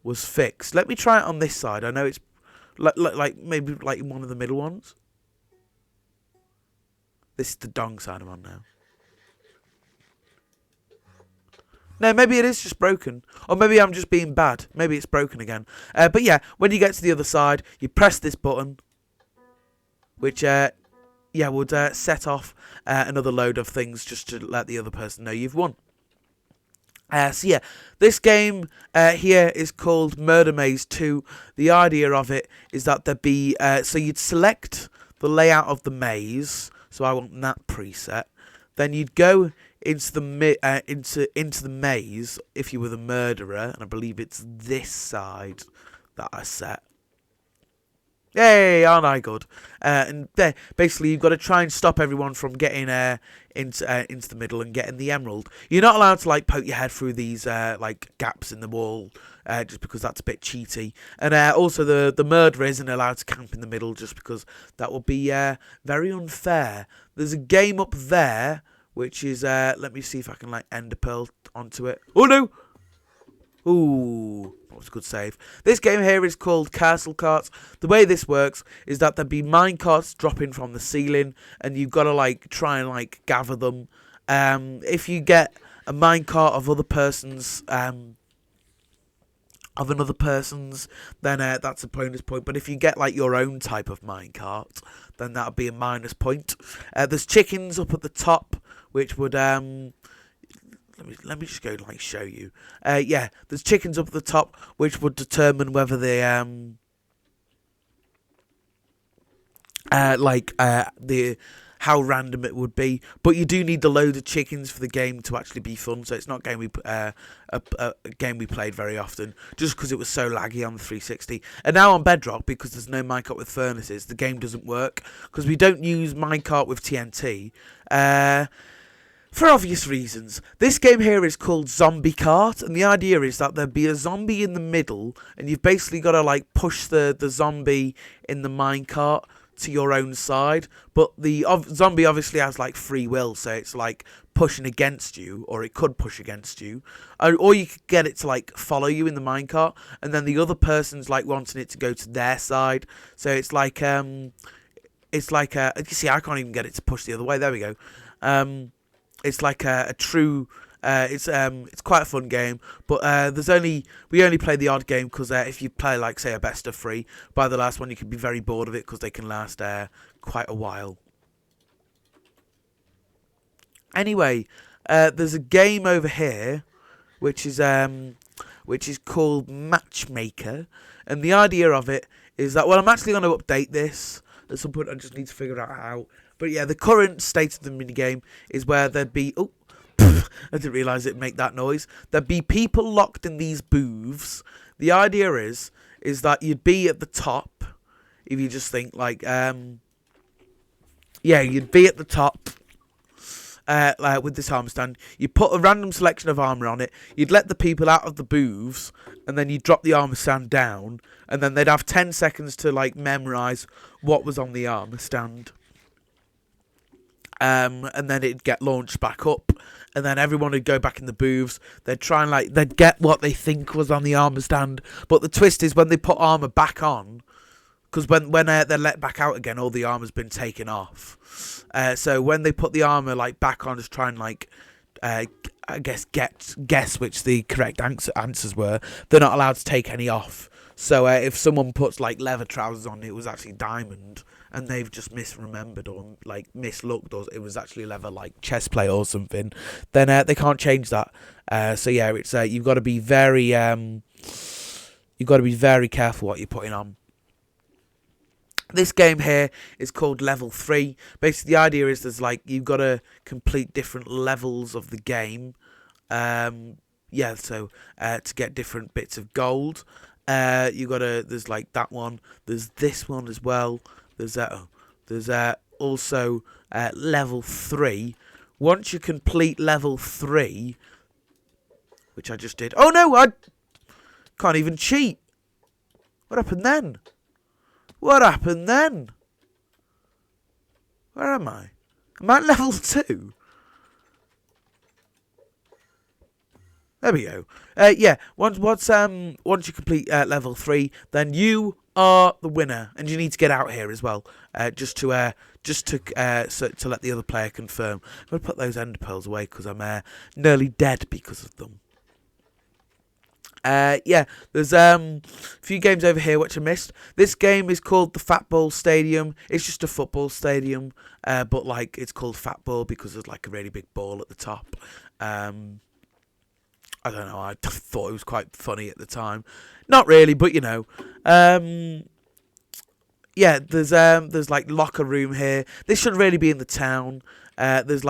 was fixed. Let me try it on this side. I know it's like maybe like one of the middle ones. This is the dong side I'm on now. No, maybe it is just broken. Or maybe I'm just being bad. Maybe it's broken again. But yeah, when you get to the other side, you press this button, which yeah, would set off another load of things just to let the other person know you've won. So yeah, this game here is called Murder Maze 2. The idea of it is that there'd be, so you'd select the layout of the maze. So I want that preset. Then you'd go into the maze if you were the murderer, and I believe it's this side that I set. Yay, aren't I good? And there, basically, you've got to try and stop everyone from getting into the middle and getting the emerald. You're not allowed to like poke your head through these like gaps in the wall, just because that's a bit cheaty. And also, the murderer isn't allowed to camp in the middle, just because that would be very unfair. There's a game up there, which is let me see if I can like ender pearl onto it. Oh no! Ooh, that was a good save. This game here is called Castle Carts. The way this works is that there'd be mine carts dropping from the ceiling, and you've got to like try and like gather them. If you get a mine cart of another person's, then that's a bonus point. But if you get like your own type of mine cart, then that'll be a minus point. There's chickens up at the top, which would Let me just go like show you. Yeah, there's chickens up at the top, which would determine whether they how random it would be. But you do need a load of chickens for the game to actually be fun. So it's not a game we played very often, just because it was so laggy on the 360. And now on Bedrock, because there's no minecart with furnaces, the game doesn't work because we don't use minecart with TNT. For obvious reasons. This game here is called Zombie Kart, and the idea is that there'd be a zombie in the middle, and you've basically got to like push the zombie in the minecart to your own side. But the zombie obviously has like free will, so it's like pushing against you, or it could push against you, or you could get it to like follow you in the minecart, and then the other person's like wanting it to go to their side. So it's like you see, I can't even get it to push the other way. There we go. It's like a true. It's quite a fun game, but we only play the odd game because if you play like say a best of 3, by the last one you could be very bored of it because they can last quite a while. Anyway, there's a game over here which is called Matchmaker, and the idea of it is that, well, I'm actually going to update this at some point. I just need to figure out how. But yeah, the current state of the minigame is where there'd be... Oh, I didn't realise it'd make that noise. There'd be people locked in these booths. The idea is that you'd be at the top, if you just think like... you'd be at the top with this armor stand. You put a random selection of armor on it. You'd let the people out of the booths, and then you'd drop the armor stand down, and then they'd have 10 seconds to like memorise what was on the armor stand. And then it'd get launched back up, and then everyone would go back in the booths. They'd try and they'd get what they think was on the armor stand. But the twist is when they put armor back on, because when they're let back out again, all the armor's been taken off. So when they put the armor back on, just try and I guess guess which the correct answers were. They're not allowed to take any off. So if someone puts leather trousers on, it was actually diamond, and they've just misremembered or mislooked, or it was actually leather chest plate or something, then they can't change that. So yeah, it's you've got to be very careful what you're putting on. This game here is called Level 3. Basically, the idea is there's you've got to complete different levels of the game. So to get different bits of gold. You gotta. There's that one. There's this one as well. There's also level 3. Once you complete level 3, which I just did. Oh no, I can't even cheat. What happened then? What happened then? Where am I? Am I at level 2? There we go. Once you complete level 3, then you are the winner, and you need to get out here as well, just to let the other player confirm. I'm gonna put those ender pearls away because I'm nearly dead because of them. There's a few games over here which I missed. This game is called the Fat Ball Stadium. It's just a football stadium, but it's called Fat Ball because there's a really big ball at the top. I don't know, I thought it was quite funny at the time. Not really, but you know. There's locker room here. This should really be in the town. There's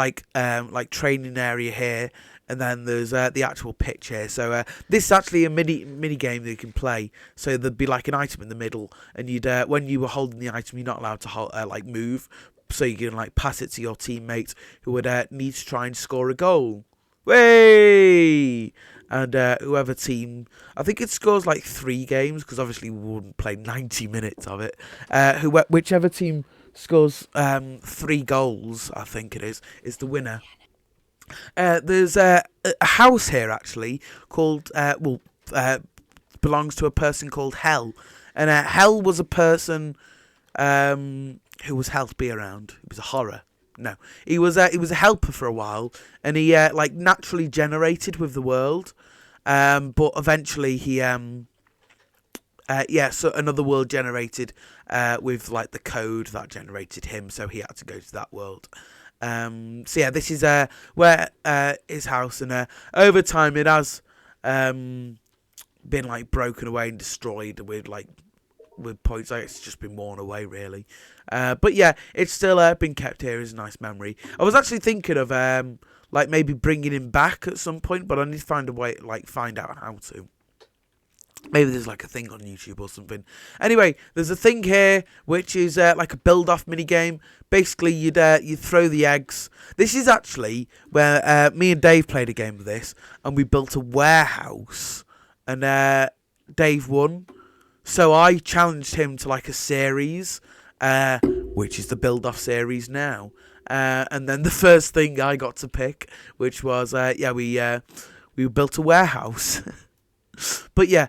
training area here, and then there's the actual pitch here. So this is actually a mini game that you can play. So there'd be an item in the middle, and you'd when you were holding the item, you're not allowed to move. So you can pass it to your teammate who would need to try and score a goal. Way! And whoever team, I think it scores 3 games, because obviously we wouldn't play 90 minutes of it. Whichever team scores 3 goals, I think it is the winner. There's a house here actually called belongs to a person called Hell, and Hell was a person who was held to be around. It was a horror. No, he was a helper for a while, and he naturally generated with the world, but eventually he so another world generated with the code that generated him, so he had to go to that world. This is where his house, and over time it has been broken away and destroyed with points. It's just been worn away really, but yeah, it's still been kept here as a nice memory. I was actually thinking of maybe bringing him back at some point, but I need to find a way, find out how to. Maybe there's like a thing on YouTube or something. Anyway, there's a thing here which is like a build-off mini game. Basically, you'd throw the eggs. This is actually where me and Dave played a game of this, and we built a warehouse, and Dave won. So I challenged him to like a series, which is the build-off series now. And then the first thing I got to pick, which was we built a warehouse. But yeah,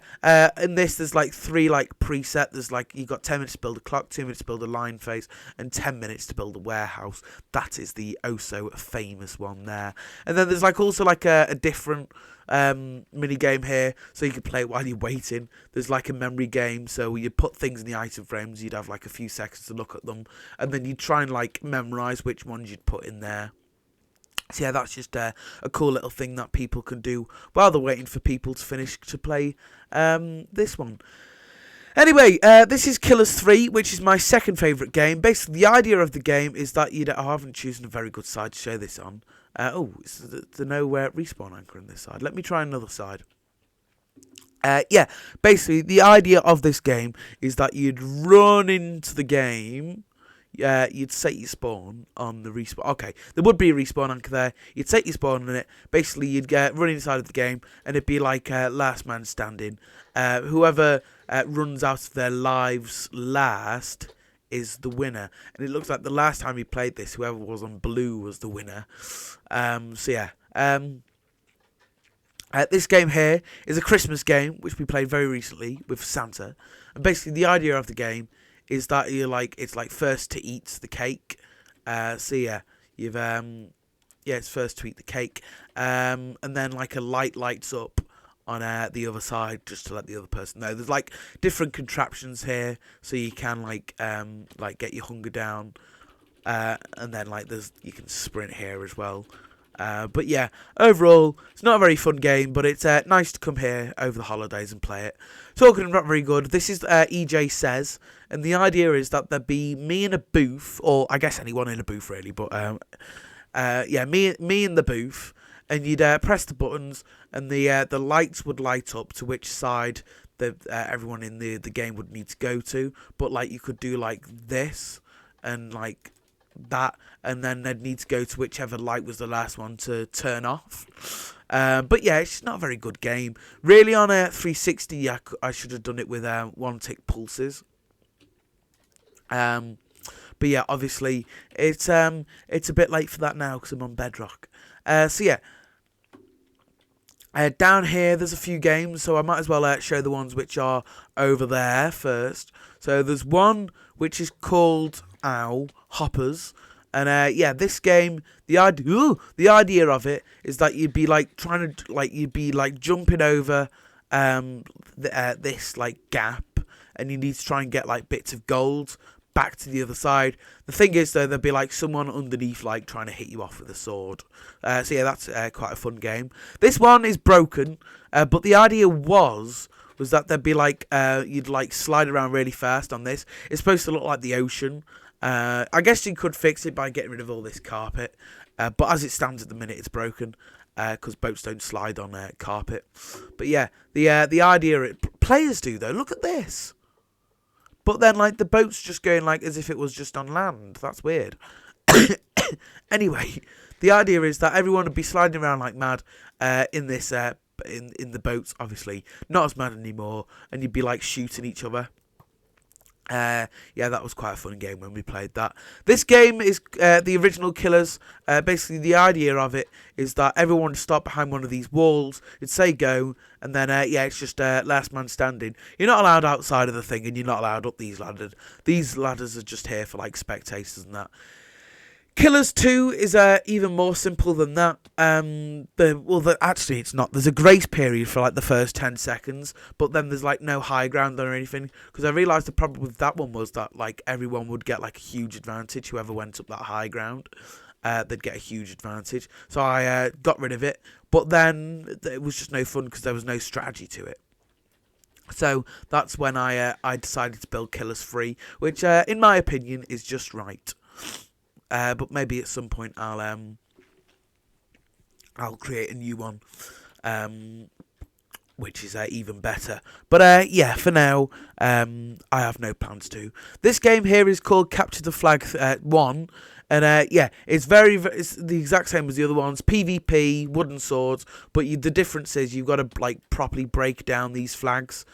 in this there's like 3 like preset. There's like you got 10 minutes to build a clock, 2 minutes to build a line face, and 10 minutes to build a warehouse. That is the oh so famous one there. And then there's like also like a different mini game here, so you can play it while you're waiting. There's like a memory game, so you put things in the item frames. You'd have like a few seconds to look at them, and then you try and like memorize which ones you'd put in there. So yeah, that's just a cool little thing that people can do while they're waiting for people to finish to play this one. Anyway, this is Killers 3, which is my second favourite game. Basically, the idea of the game is that I haven't chosen a very good side to show this on. There's no respawn anchor on this side. Let me try another side. Basically, the idea of this game is that you'd run into the game. You'd set your spawn on the respawn. Okay, there would be a respawn anchor there. You'd set your spawn on it. Basically, you'd run inside of the game, and it'd be like last man standing. Whoever runs out of their lives last is the winner. And it looks like the last time we played this, whoever was on blue was the winner. This game here is a Christmas game, which we played very recently with Santa. And basically, the idea of the game is that it's like first to eat the cake. It's first to eat the cake. And then like a light lights up on the other side just to let the other person know. There's like different contraptions here, so you can like get your hunger down. And then like you can sprint here as well. But yeah, overall, it's not a very fun game, but it's nice to come here over the holidays and play it. Talking not very good, this is EJ Says, and the idea is that there'd be me in a booth, or I guess anyone in a booth really, but me in the booth, and you'd press the buttons, and the lights would light up to which side everyone in the game would need to go to. But like you could do like this, and like that, and then they'd need to go to whichever light was the last one to turn off. But yeah, it's not a very good game. Really, on a 360, I should have done it with 1-tick pulses. But yeah, obviously it's a bit late for that now because I'm on Bedrock. Down here there's a few games, so I might as well show the ones which are over there first. So there's one which is called Hoppers. And this game, the idea of it is that you'd be like jumping over this like gap, and you need to try and get like bits of gold back to the other side. The thing is though, there'd be like someone underneath like trying to hit you off with a sword. That's quite a fun game. This one is broken, but the idea was that there'd be like you'd like slide around really fast on this. It's supposed to look like the ocean. I guess you could fix it by getting rid of all this carpet, but as it stands at the minute, it's broken because boats don't slide on carpet. But yeah, the idea players do though. Look at this. But then like the boat's just going like as if it was just on land. That's weird. Anyway, the idea is that everyone would be sliding around like mad in this in the boats. Obviously, not as mad anymore, and you'd be like shooting each other. That was quite a fun game when we played that. This game is the original Killers. Basically, the idea of it is that everyone would stop behind one of these walls. It'd say go, and then it's just last man standing. You're not allowed outside of the thing, and you're not allowed up these ladders. These ladders are just here for like spectators and that. Killers 2 is even more simple than that. Actually, it's not. There's a grace period for like the first 10 seconds, but then there's like no high ground or anything. Because I realised the problem with that one was that like everyone would get like a huge advantage. Whoever went up that high ground, they'd get a huge advantage. So I got rid of it. But then it was just no fun because there was no strategy to it. So that's when I decided to build Killers 3, which in my opinion is just right. But maybe at some point I'll create a new one, which is even better. But yeah, for now, I have no plans to. This game here is called Capture the Flag 1. And yeah, it's it's the exact same as the other ones. PvP, wooden swords, but the difference is you've got to like properly break down these flags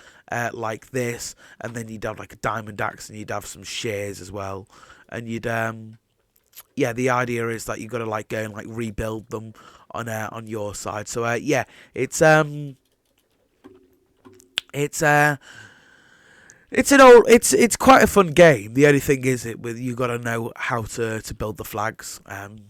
like this, and then you'd have like a diamond axe, and you'd have some shears as well, and you'd yeah, the idea is that you've got to like go and like rebuild them on your side. So yeah, it's it's quite a fun game. The only thing is you got to know how to build the flags.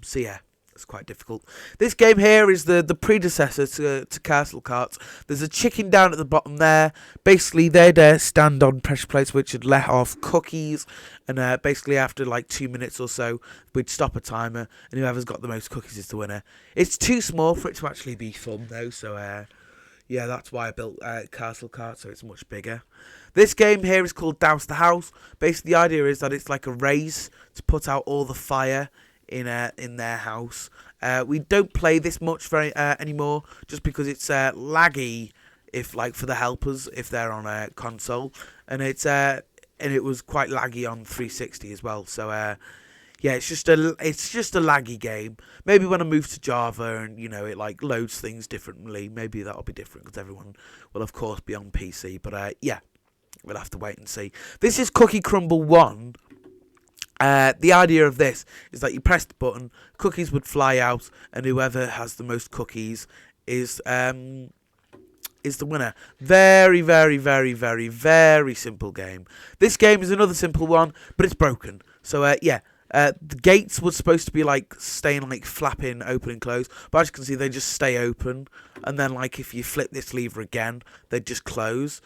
So yeah, it's quite difficult. This game here is the predecessor to Castle Carts. There's a chicken down at the bottom there. Basically, they'd stand on pressure plates which would let off cookies, and basically after like 2 minutes or so, we'd stop a timer, and whoever's got the most cookies is the winner. It's too small for it to actually be fun though, so yeah, that's why I built Castle Cart, so it's much bigger. This game here is called Douse the House. Basically, the idea is that it's like a race to put out all the fire in their house. We don't play this much anymore, just because it's laggy if like for the helpers if they're on a console, and it was quite laggy on 360 as well. So yeah, it's just a laggy game. Maybe when I move to Java and it like loads things differently, maybe that'll be different because everyone will of course be on PC. But yeah, we'll have to wait and see. This is Cookie Crumble 1. The idea of this is that you press the button, cookies would fly out, and whoever has the most cookies is the winner. Very, very, very, very, very simple game. This game is another simple one, but it's broken. So yeah. The gates were supposed to be like staying like flapping open and close, but as you can see they just stay open, and then like if you flip this lever again they just close.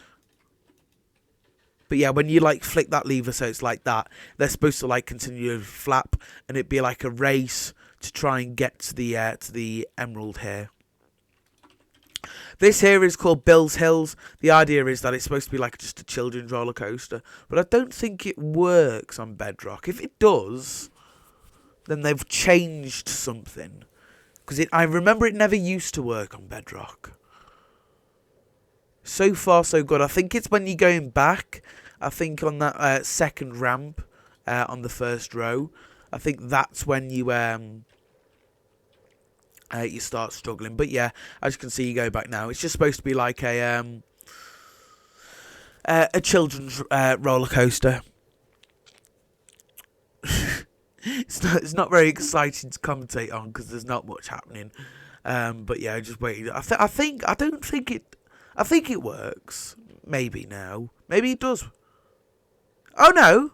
But yeah, when you like flick that lever so it's like that, they're supposed to like continue to flap, and it'd be like a race to try and get to the emerald here. This here is called Bill's Hills. The idea is that it's supposed to be like just a children's roller coaster, but I don't think it works on Bedrock. If it does, then they've changed something, because I remember it never used to work on Bedrock. So far, so good. I think it's when you're going back. I think on that second ramp on the first row. I think that's when you start struggling. But yeah, as you can see, you go back now. It's just supposed to be like a children's roller coaster. It's not very exciting to commentate on because there's not much happening. But yeah, just waiting. I think it works. Maybe now. Maybe it does. Oh no.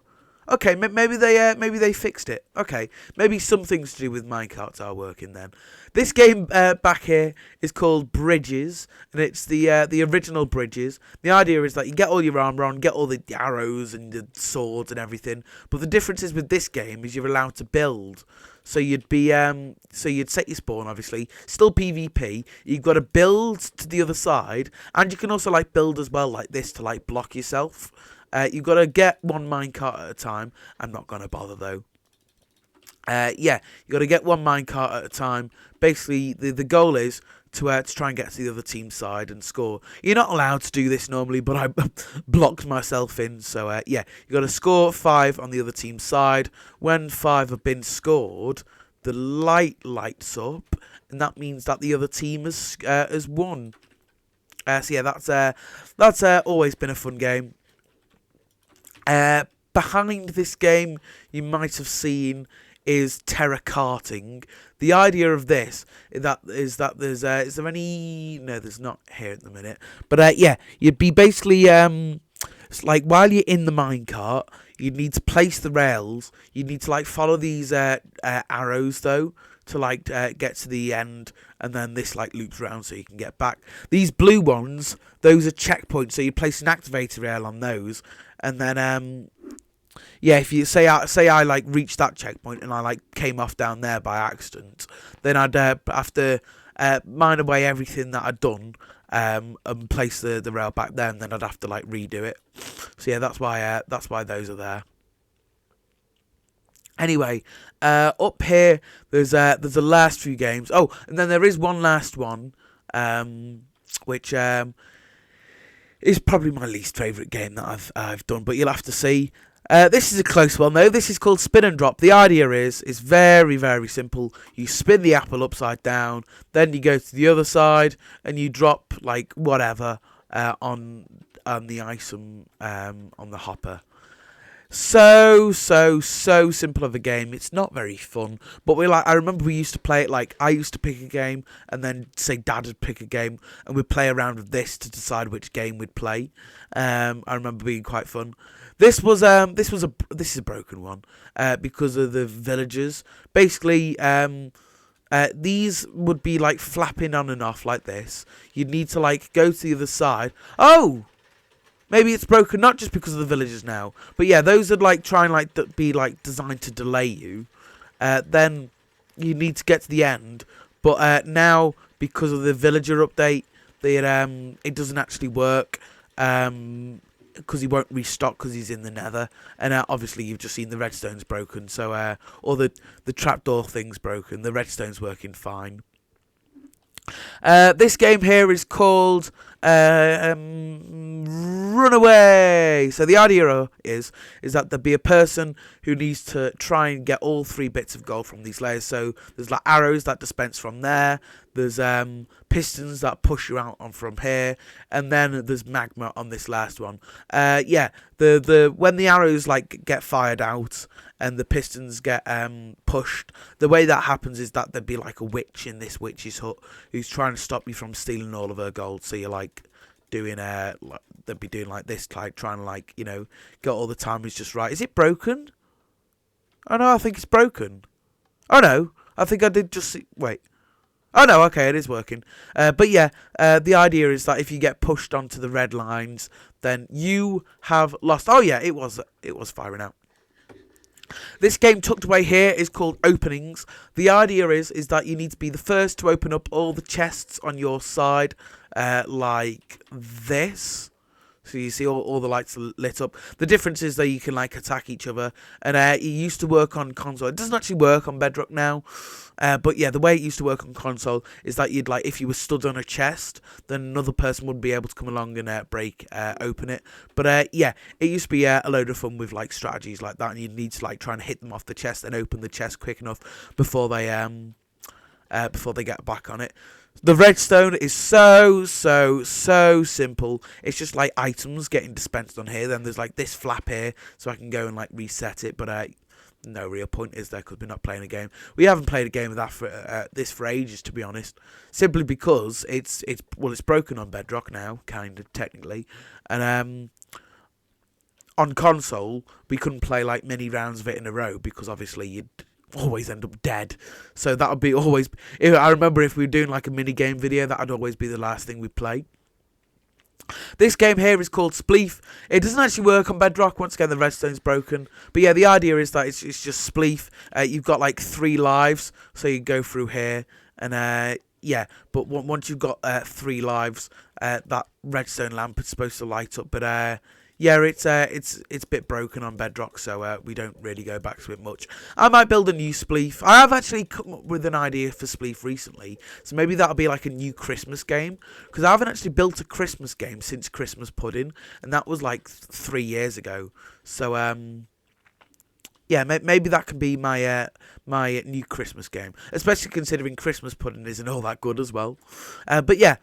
Okay, maybe they fixed it. Okay, maybe some things to do with minecarts are working then. This game back here is called Bridges, and it's the original Bridges. The idea is that you get all your armor on, get all the arrows and the swords and everything. But the difference is with this game is you're allowed to build. So you'd set your spawn, obviously, still PvP. You've got to build to the other side, and you can also like build as well like this to like block yourself. You've got to get one minecart at a time. I'm not going to bother though. Yeah, you've got to get one minecart at a time. Basically, the goal is to try and get to the other team's side and score. You're not allowed to do this normally, but I blocked myself in. So, yeah, you've got to score 5 on the other team's side. When 5 have been scored, the light lights up, and that means that the other team has won. So, yeah, that's always been a fun game. Behind this game, you might have seen is terra karting. The idea of this is that there's is there any? No, there's not here at the minute. But yeah, you'd be basically it's like while you're in the minecart, you need to place the rails. You need to like follow these arrows though to like get to the end, and then this like loops around so you can get back. These blue ones, those are checkpoints. So you place an activator rail on those. And then, yeah, if you say I like reached that checkpoint and I like came off down there by accident, then I'd have to mine away everything that I'd done and place the rail back there, and then I'd have to like redo it. So yeah, that's why those are there. Anyway, up here there's the last few games. Oh, and then there is one last one, which is probably my least favourite game that I've done, but you'll have to see. This is a close one though. This is called Spin and Drop. The idea is very, very simple. You spin the apple upside down, then you go to the other side and you drop like whatever on the ice on the hopper. So simple of a game. It's not very fun, but I remember we used to play it. Like, I used to pick a game, and then say Dad would pick a game, and we'd play around with this to decide which game we'd play. I remember being quite fun. This is a broken one because of the villagers. Basically, these would be like flapping on and off like this. You'd need to like go to the other side. Oh. Maybe it's broken not just because of the villagers now, but yeah, those would like try and like be like designed to delay you. Then you need to get to the end, but now because of the villager update, it doesn't actually work because he won't restock because he's in the Nether, and obviously you've just seen the redstone's broken, so or the trapdoor thing's broken. The redstone's working fine. This game here is called Runaway. So the idea is that there'll be a person who needs to try and get all 3 bits of gold from these layers. So there's like arrows that dispense from there. There's pistons that push you out on from here, and then there's magma on this last one. Yeah, the when the arrows like get fired out and the pistons get pushed, the way that happens is that there'd be like a witch in this witch's hut who's trying to stop you from stealing all of her gold. So you're like doing they'd be doing like this, like trying to like, you know, get all the timings just right. Is it broken? Oh no, I think it's broken. Oh no, I think I did just see. Wait. Oh no, okay, it is working. But yeah, the idea is that if you get pushed onto the red lines, then you have lost. Oh yeah, it was firing out. This game tucked away here is called Openings. The idea is that you need to be the first to open up all the chests on your side, like this. So you see all the lights lit up. The difference is that you can like attack each other. And it used to work on console. It doesn't actually work on Bedrock now. But yeah, the way it used to work on console is that you'd like, if you were stood on a chest, then another person would be able to come along and open it. But yeah, it used to be a load of fun with like strategies like that, and you'd need to like try and hit them off the chest and open the chest quick enough before they get back on it. The redstone is so simple. It's just like items getting dispensed on here. Then there's like this flap here, so I can go and like reset it. But no real point is there because we're not playing a game. We haven't played a game of that for this for ages, to be honest. Simply because it's broken on Bedrock now, kind of technically, and on console we couldn't play like many rounds of it in a row because obviously you'd always end up dead. So that would be always. I remember if we were doing like a mini game video, that would always be the last thing we play. This game here is called Spleef. It doesn't actually work on Bedrock. Once again, the redstone's broken. But yeah, the idea is that it's just Spleef. You've got like 3 lives, so you go through here, and yeah. But once you've got 3 lives, that redstone lamp is supposed to light up. But yeah, it's a bit broken on Bedrock, so we don't really go back to it much. I might build a new Spleef. I have actually come up with an idea for Spleef recently, so maybe that'll be like a new Christmas game, because I haven't actually built a Christmas game since Christmas Pudding, and that was like 3 years ago. So yeah, maybe that can be my my new Christmas game, especially considering Christmas Pudding isn't all that good as well. But yeah.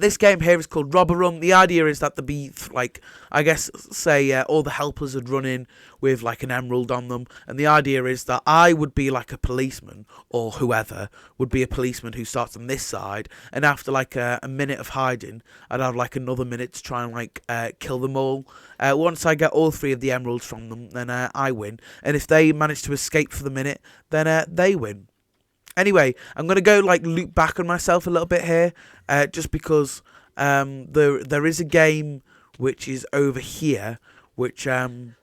This game here is called Robber-Rung. The idea is that there'd be, like, I guess, say, all the helpers would run in with, like, an emerald on them. And the idea is that I would be, like, a policeman, or whoever would be a policeman who starts on this side. And after, like, a minute of hiding, I'd have, like, another minute to try and, like, kill them all. Once I get all 3 of the emeralds from them, then I win. And if they manage to escape for the minute, then they win. Anyway, I'm going to go like loop back on myself a little bit here, just because there is a game which is over here, which which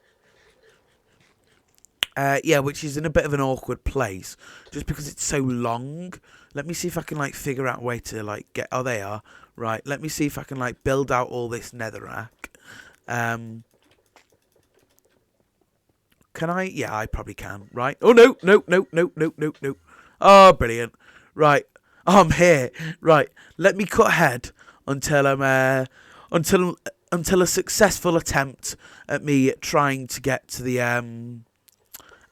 is in a bit of an awkward place, just because it's so long. Let me see if I can like figure out a way to like get. Oh, they are right. Let me see if I can like build out all this netherrack. Can I? Yeah, I probably can. Right? Oh no! Oh, brilliant. Right. Oh, I'm here. Right. Let me cut ahead until until a successful attempt at me trying to get to the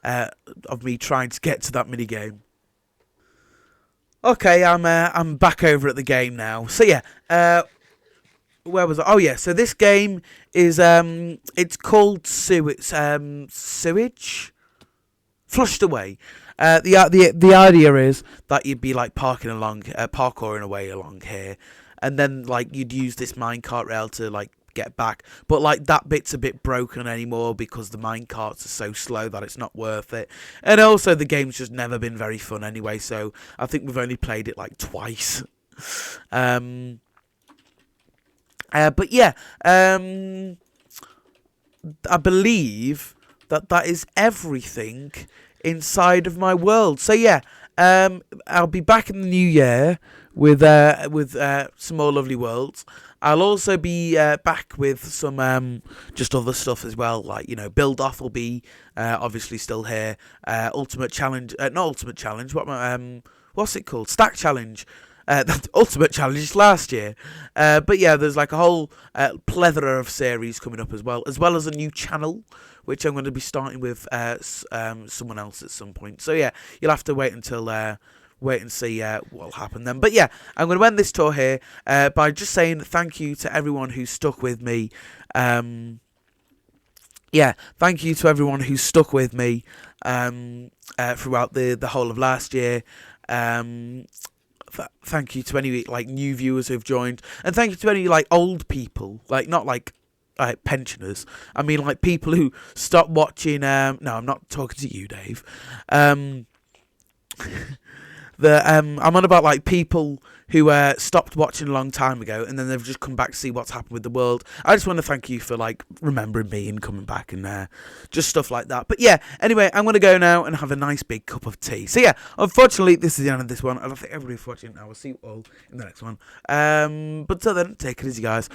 that mini game. Okay, I'm back over at the game now. So yeah, where was I? Oh yeah, so this game is it's called Sewage Flushed Away. The idea is that you'd be like parkouring away along here, and then like you'd use this minecart rail to like get back, but like that bit's a bit broken anymore because the minecarts are so slow that it's not worth it. And also the game's just never been very fun anyway, so I think we've only played it like twice. But yeah, I believe that is everything inside of my world. So yeah, I'll be back in the new year with some more lovely worlds. I'll also be back with some just other stuff as well, like, you know, Build Off will be obviously still here. Ultimate Challenge, not Ultimate Challenge, what's it called? Stack Challenge. The Ultimate Challenge is last year. But yeah, there's like a whole plethora of series coming up as well as a new channel, which I'm going to be starting with someone else at some point. So yeah, you'll have to wait and see what'll happen then. But yeah, I'm going to end this tour here by just saying thank you to everyone who stuck with me. Thank you to everyone who stuck with me throughout the whole of last year. Thank you to any like new viewers who've joined, and thank you to any like old people, like not like pensioners. I mean like people who stopped watching. No, I'm not talking to you, Dave. I'm on about like people who stopped watching a long time ago and then they've just come back to see what's happened with the world. I just want to thank you for like remembering me and coming back and just stuff like that. But yeah, anyway, I'm going to go now and have a nice big cup of tea. So yeah, unfortunately this is the end of this one. I don't think everybody's watching. I will see you all in the next one. But till then, take it easy, guys.